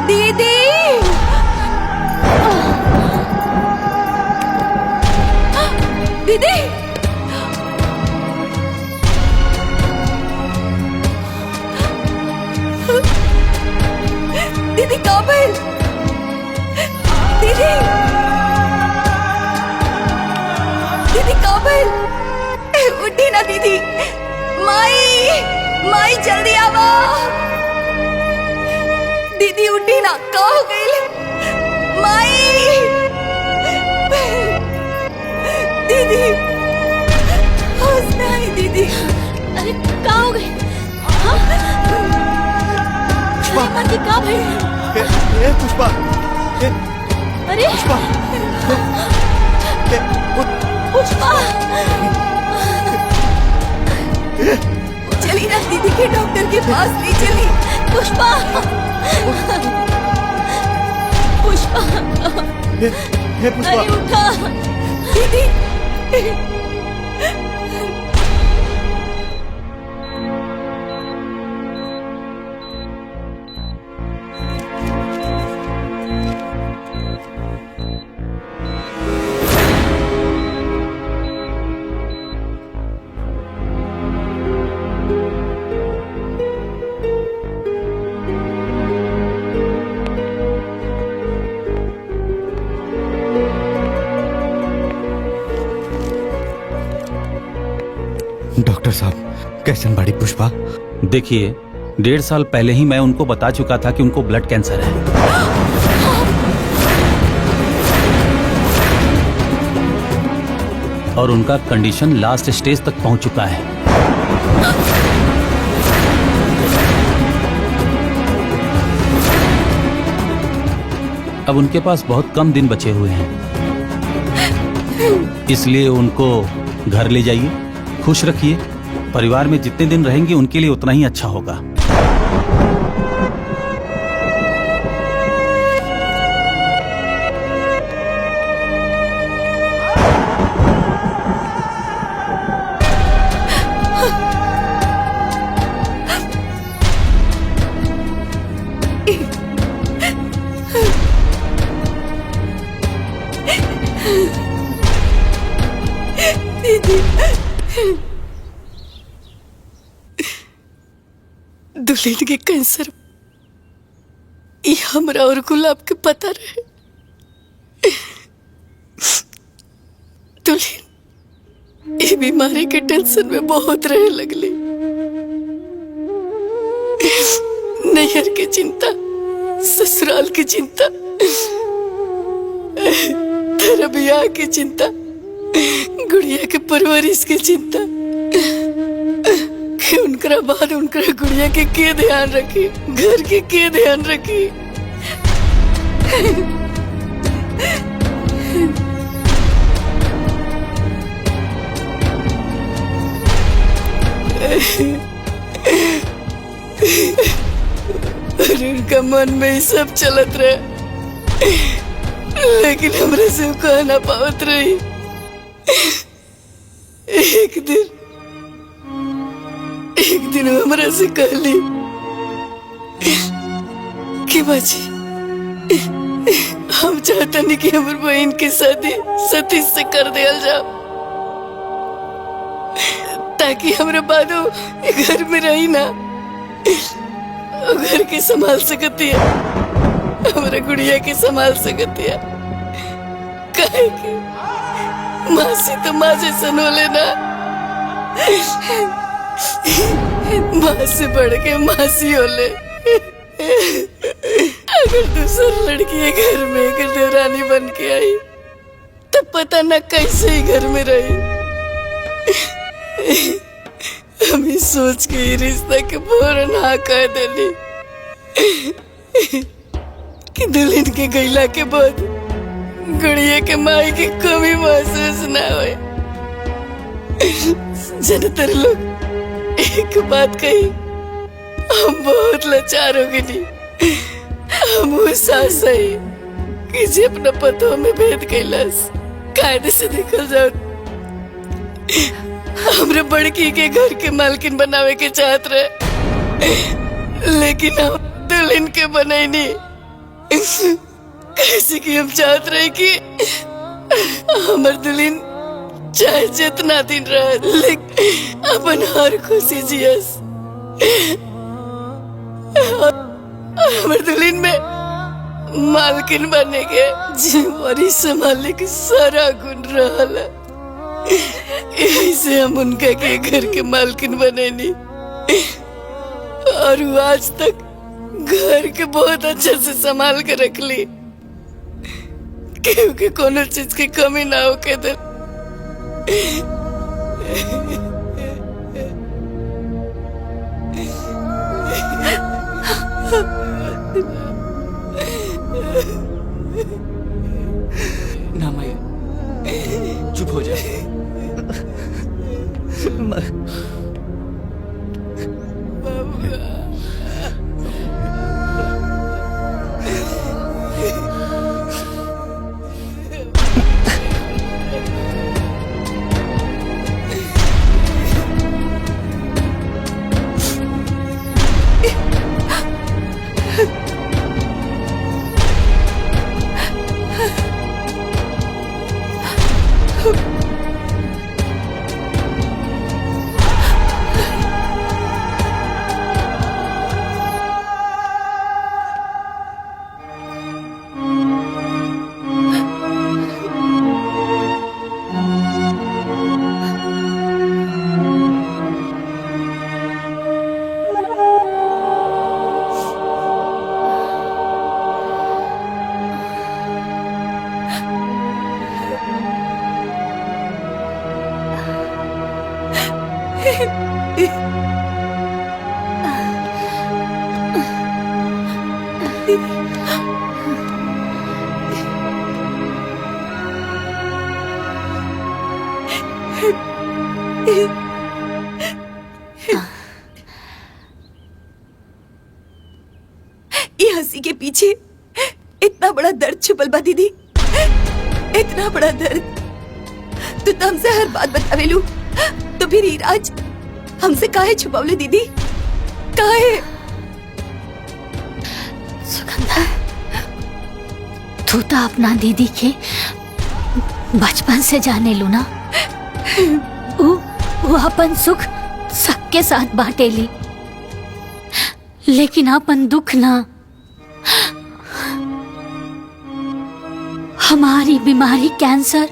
दीदी, दीदी, जल्दी आवो। दीदी उठी ना, का हो गई? माई दीदी होश में आई दीदी। अरे का हो गई? पुष्पा का भाई? पुष्पा अरे पुष्पा चली ना दीदी के डॉक्टर के पास ले चली। पुष्पा पुष्पा पुष्पा अरे उठा दीदी। डॉक्टर साहब कैसन बाड़ी पुष्पा? देखिए 1.5 साल पहले ही मैं उनको बता चुका था कि उनको ब्लड कैंसर है। और उनका कंडीशन लास्ट स्टेज तक पहुंच चुका है। अब उनके पास बहुत कम दिन बचे हुए हैं, इसलिए उनको घर ले जाइए, खुश रखिए। परिवार में जितने दिन रहेंगे उनके लिए उतना ही अच्छा होगा। दुल्हन के कैंसर ये हमरा और गुलाब के पता रहे। दुल्हन ये बीमारी के टेंशन में बहुत रहे लगली। नैहर की चिंता, ससुराल की चिंता, तेरा ब्याह की चिंता, गुड़िया के परवरिश की चिंता, कि उनका बाद उनका गुड़िया के ध्यान रखी, घर के ध्यान रखी। और उनका मन में ही सब चलत रहे, लेकिन हमरा से कह ना पावत रही। एक दिन हमरा से कहली कि बाजी हम चाहते नहीं कि हमारी बहन की शादी सतीश से कर दिया जाओ, ताकि हमारे बाद घर में रही ना, घर की संभाल सकती है, हमारे गुड़िया की संभाल सकती है। काहे कि मासी तो माँ जैसा हो लेना, माँ से बढ़ के मासी हो ले। अगर दूसरी लड़की घर में अगर देवरानी बन के आई तो पता न कैसे ही घर में रही। हम ही सोच के ही रिश्ता के फौरन हाँ कह देली कि दुल्हन के गैला के बाद गुड़िया के माई की कमी महसूस ना होए। जनतर लोग एक बात कही, हम बहुत लाचार हो गई। हम वो सास है कि जे अपना पतों में भेद कैलाश कायदे से निकल जाओ। हमरे बड़की के घर के मालकिन बनावे के चाहत रहे, लेकिन हम दुल्हन के बनाई नहीं। कैसे कि हम चाहत रहे कि हमर दुल्हन चाहे जितना दिन रहे, लेकिन अपन हर खुशी जियस। हमर दुल्हन में मालकिन बने के जिम्मेवारी संभालने के सारा गुण रहल। यही से हम उनका के घर के मालकिन बने नहीं। और वो आज तक घर के बहुत अच्छे से संभाल के रख ली, क्योंकि कोनो चीज की कमी ना हो के दे। ना माई, चुप हो जा। ये हंसी के पीछे इतना बड़ा दर्द छुपल बा दीदी, इतना बड़ा दर्द। तू तो हमसे हर बात बतावेलू, तो फिर ये राज हमसे काहे छुपावले दीदी, काहे? सुगंधा, तू तो अपना दीदी के बचपन से जाने लू ना। वो अपन सुख सबके साथ बांटेली, लेकिन अपन दुख ना। हमारी बीमारी कैंसर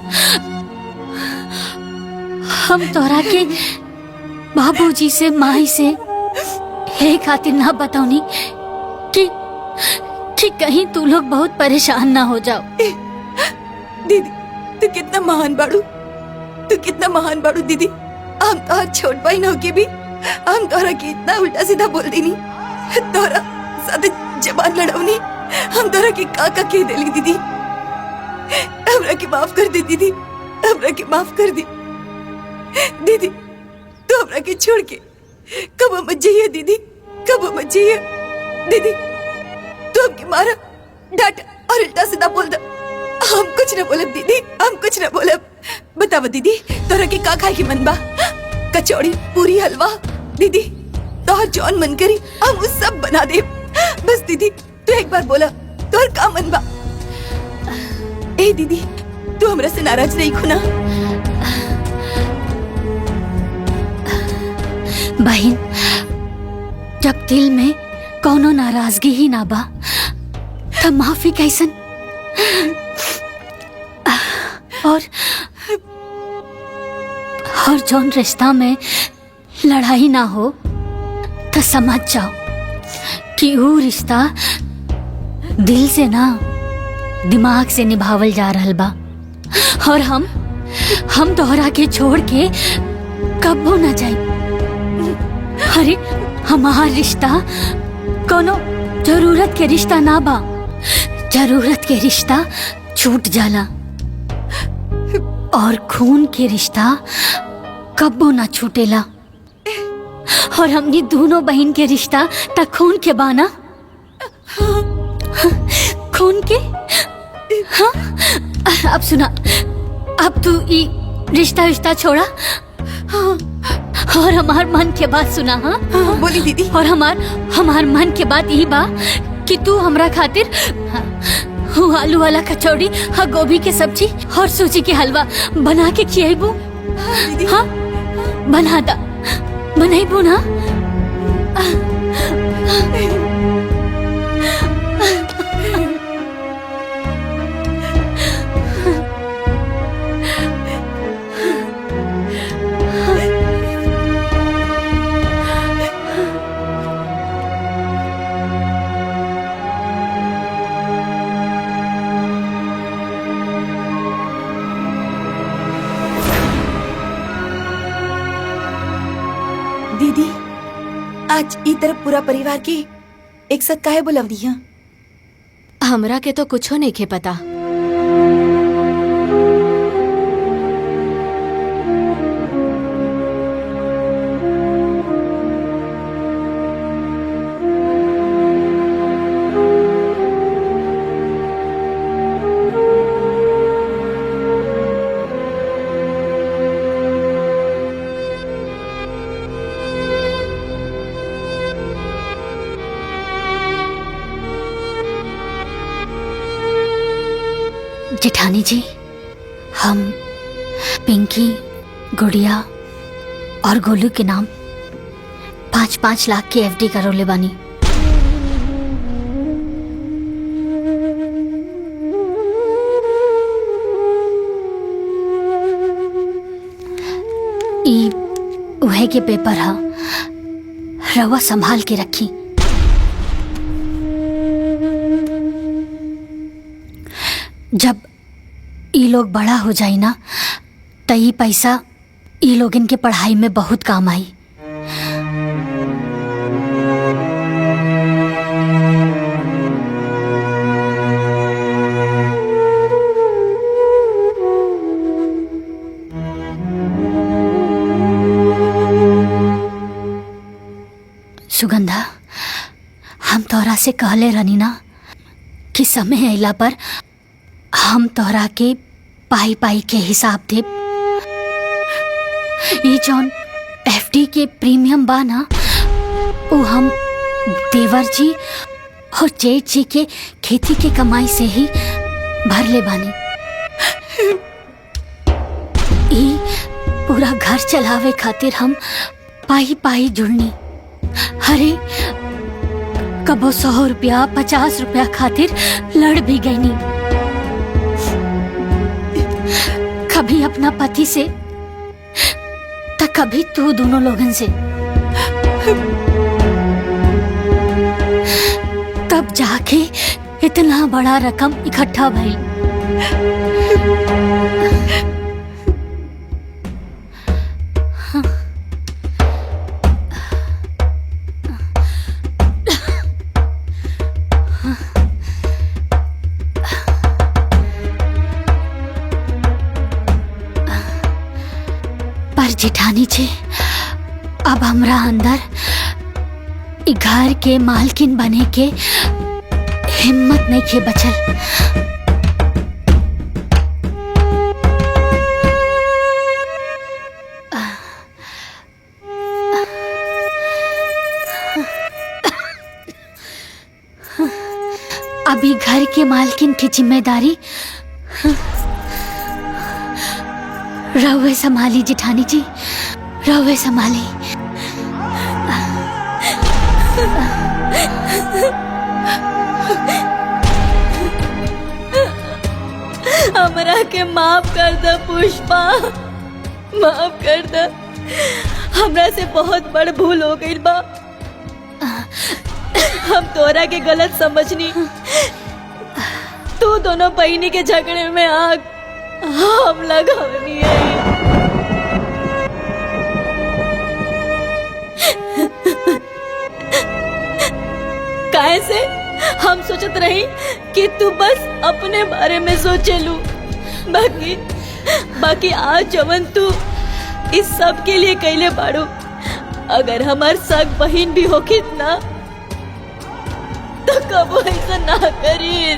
हम तोरा के बाबूजी से माई से हे खातिर ना बताऊनी कि कहीं तू लोग बहुत परेशान ना हो जाओ। दीदी तू कितना महान बाड़ू, तू कितना महान बाड़ू दीदी। हम तो छोट बहन होके भी हम तोरा के इतना उल्टा सीधा बोल देनी, तोरा साथे जबान लड़ौनी, हम तोरा के काका कह देली दीदी। हमरा के माफ कर दे दीदी, हमरा के माफ कर दे दीदी। तू हमरा के छोड़ के कब मत जाइए दीदी, कब मत जाइए दीदी। तू हमके मारा, डांटा और उल्टा सीधा बोल दे, हम कुछ न बोलब दीदी, हम कुछ न बोलब। बतावा दीदी, तोरा के का खाए की मन बा? कचौड़ी, पूरी, हलवा दीदी, तोहर जौन मन करी हम वो सब बना दे। बस दीदी तू एक बार बोला, तोहर का मन बा? ए दीदी, तू हमरा से नाराज नहीं खुना? बहन, जब दिल में कोनो नाराजगी ही ना बा तब माफी कैसन? और जौन रिश्ता में लड़ाई ना हो तो समझ जाओ कि वो रिश्ता दिल से ना दिमाग से निभावल जा रहल बा। और हम तोहरा के छोड़ के कबो ना जाई। अरे हमार रिश्ता कोनो जरूरत के रिश्ता ना बा, जरूरत के रिश्ता छूट जाला और खून के रिश्ता कब्बो ना छूटेला। और हमनी दोनों बहन के रिश्ता तक खून के बाना, खून के। हाँ, अब सुना, अब तू ई रिश्ता छोड़ा और हमार मन के बात सुना। हाँ बोली दीदी। और हमार मन के बात यही बा कि तू हमरा खातिर आलू वाला कचौड़ी, गोभी के सब्जी और सूजी के हलवा बना के खियाबू। हाँ बना दा, बनाइबू ना? दीदी आज ई तरफ पूरा परिवार के एक साथ काहे बुलवली है? हमरा के तो कुछो नहीं खे पता। जेठानी जी, हम पिंकी, गुड़िया और गोलू के नाम 5-5 लाख की एफडी करोले बानी। ई उहे के पेपर हा, रवा संभाल के रखी। जब ई लोग बड़ा हो जाई ना त ई पैसा ई लोग इनके पढ़ाई में बहुत काम आई। सुगंधा, हम तोरा से कहले रहनी ना कि समय अइला पर हम तोरा के पाई पाई के हिसाब दे। ये जौन एफडी के प्रीमियम बा ना, वो हम देवर जी और जेठ जी के खेती के कमाई से ही भर ले बानी। ई पूरा घर चलावे खातिर हम पाई पाई जुड़नी। अरे कबो 100 रुपया 50 रुपया खातिर लड़ भी गई नी। कभी अपना पति से तो कभी तू दोनों लोगन से। तब जाके इतना बड़ा रकम इकट्ठा भई। जेठानी जी, अब हमरा अंदर इ घर के मालकिन बने के हिम्मत नहीं के बचल। अभी घर के मालकिन की जिम्मेदारी रहुए संभाली जेठानी जी, रहुए संभाली। हमरा के माफ कर दे पुष्पा, माफ कर दे। हमरा से बहुत बड़ भूल हो गई बा। हम तोरा के गलत समझनी। तू दोनों बहिनी के झगड़े में आग हम लगावनी है। कैसे हम सोचत रही कि तू बस अपने बारे में सोचे लू, बाकी आज जवन तू इस सब के लिए कैले बाड़ू। अगर हमार सग बहन भी होखी ना तो कबो ऐसा ना करी,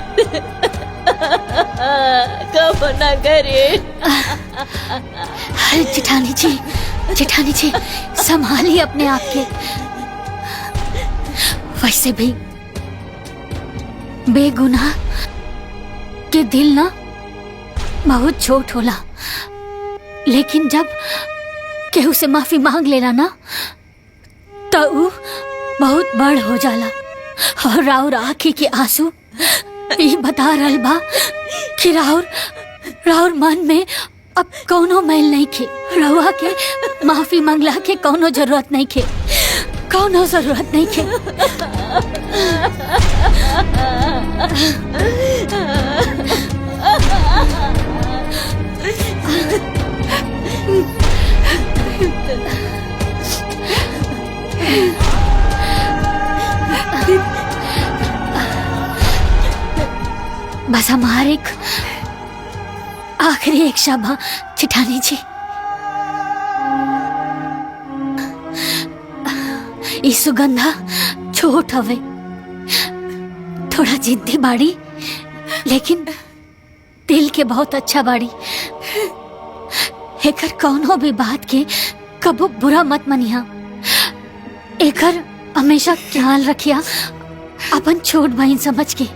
कब ना करे। अरे जेठानी जी, जेठानी जी संभालिए अपने आप के। वैसे भी बेगुनाह के दिल ना बहुत छोट होला, लेकिन जब केहू से माफी मांग लेना ना तो ऊ बहुत बड़ हो जाला। और राउर आँखी के आंसू ये बता रहल बा कि राउर मन में अब कौनो मैल नहीं खे। रउआ के माफी मांगला के कौनो जरूरत नहीं खे, कौनो जरूरत नहीं खे। बस हमारे एक आखिरी इच्छा बा चिठानी जी। ई सुगंधा छोट हवे, थोड़ा जिद्दी बाड़ी, लेकिन दिल के बहुत अच्छा बाड़ी। एकर कौनो भी बात के कबो बुरा मत मनिया। एकर हमेशा ख्याल रखिया अपन छोट बहन समझ के।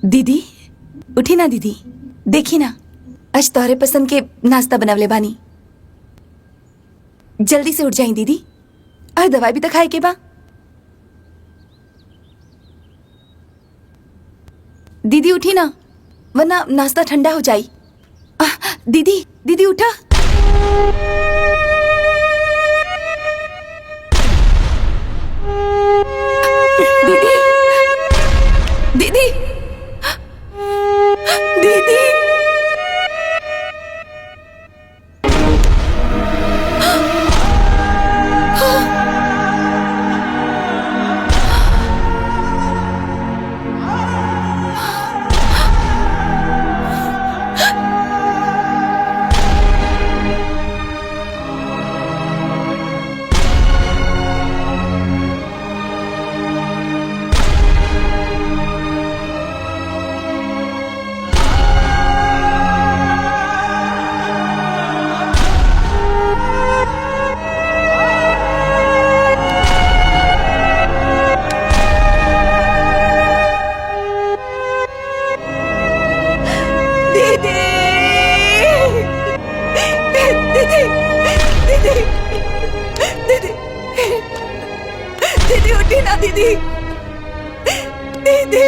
दीदी उठी ना दीदी, देखी ना आज तोहरे पसंद के नाश्ता बनवले बानी। जल्दी से उठ जाई दीदी, और दवाई भी तो खाए के बा। दीदी उठी ना, वरना नाश्ता ठंडा हो जाई। दीदी दीदी उठा। दीदी दीदी दीदी दीदी उठी ना दीदी, दीदी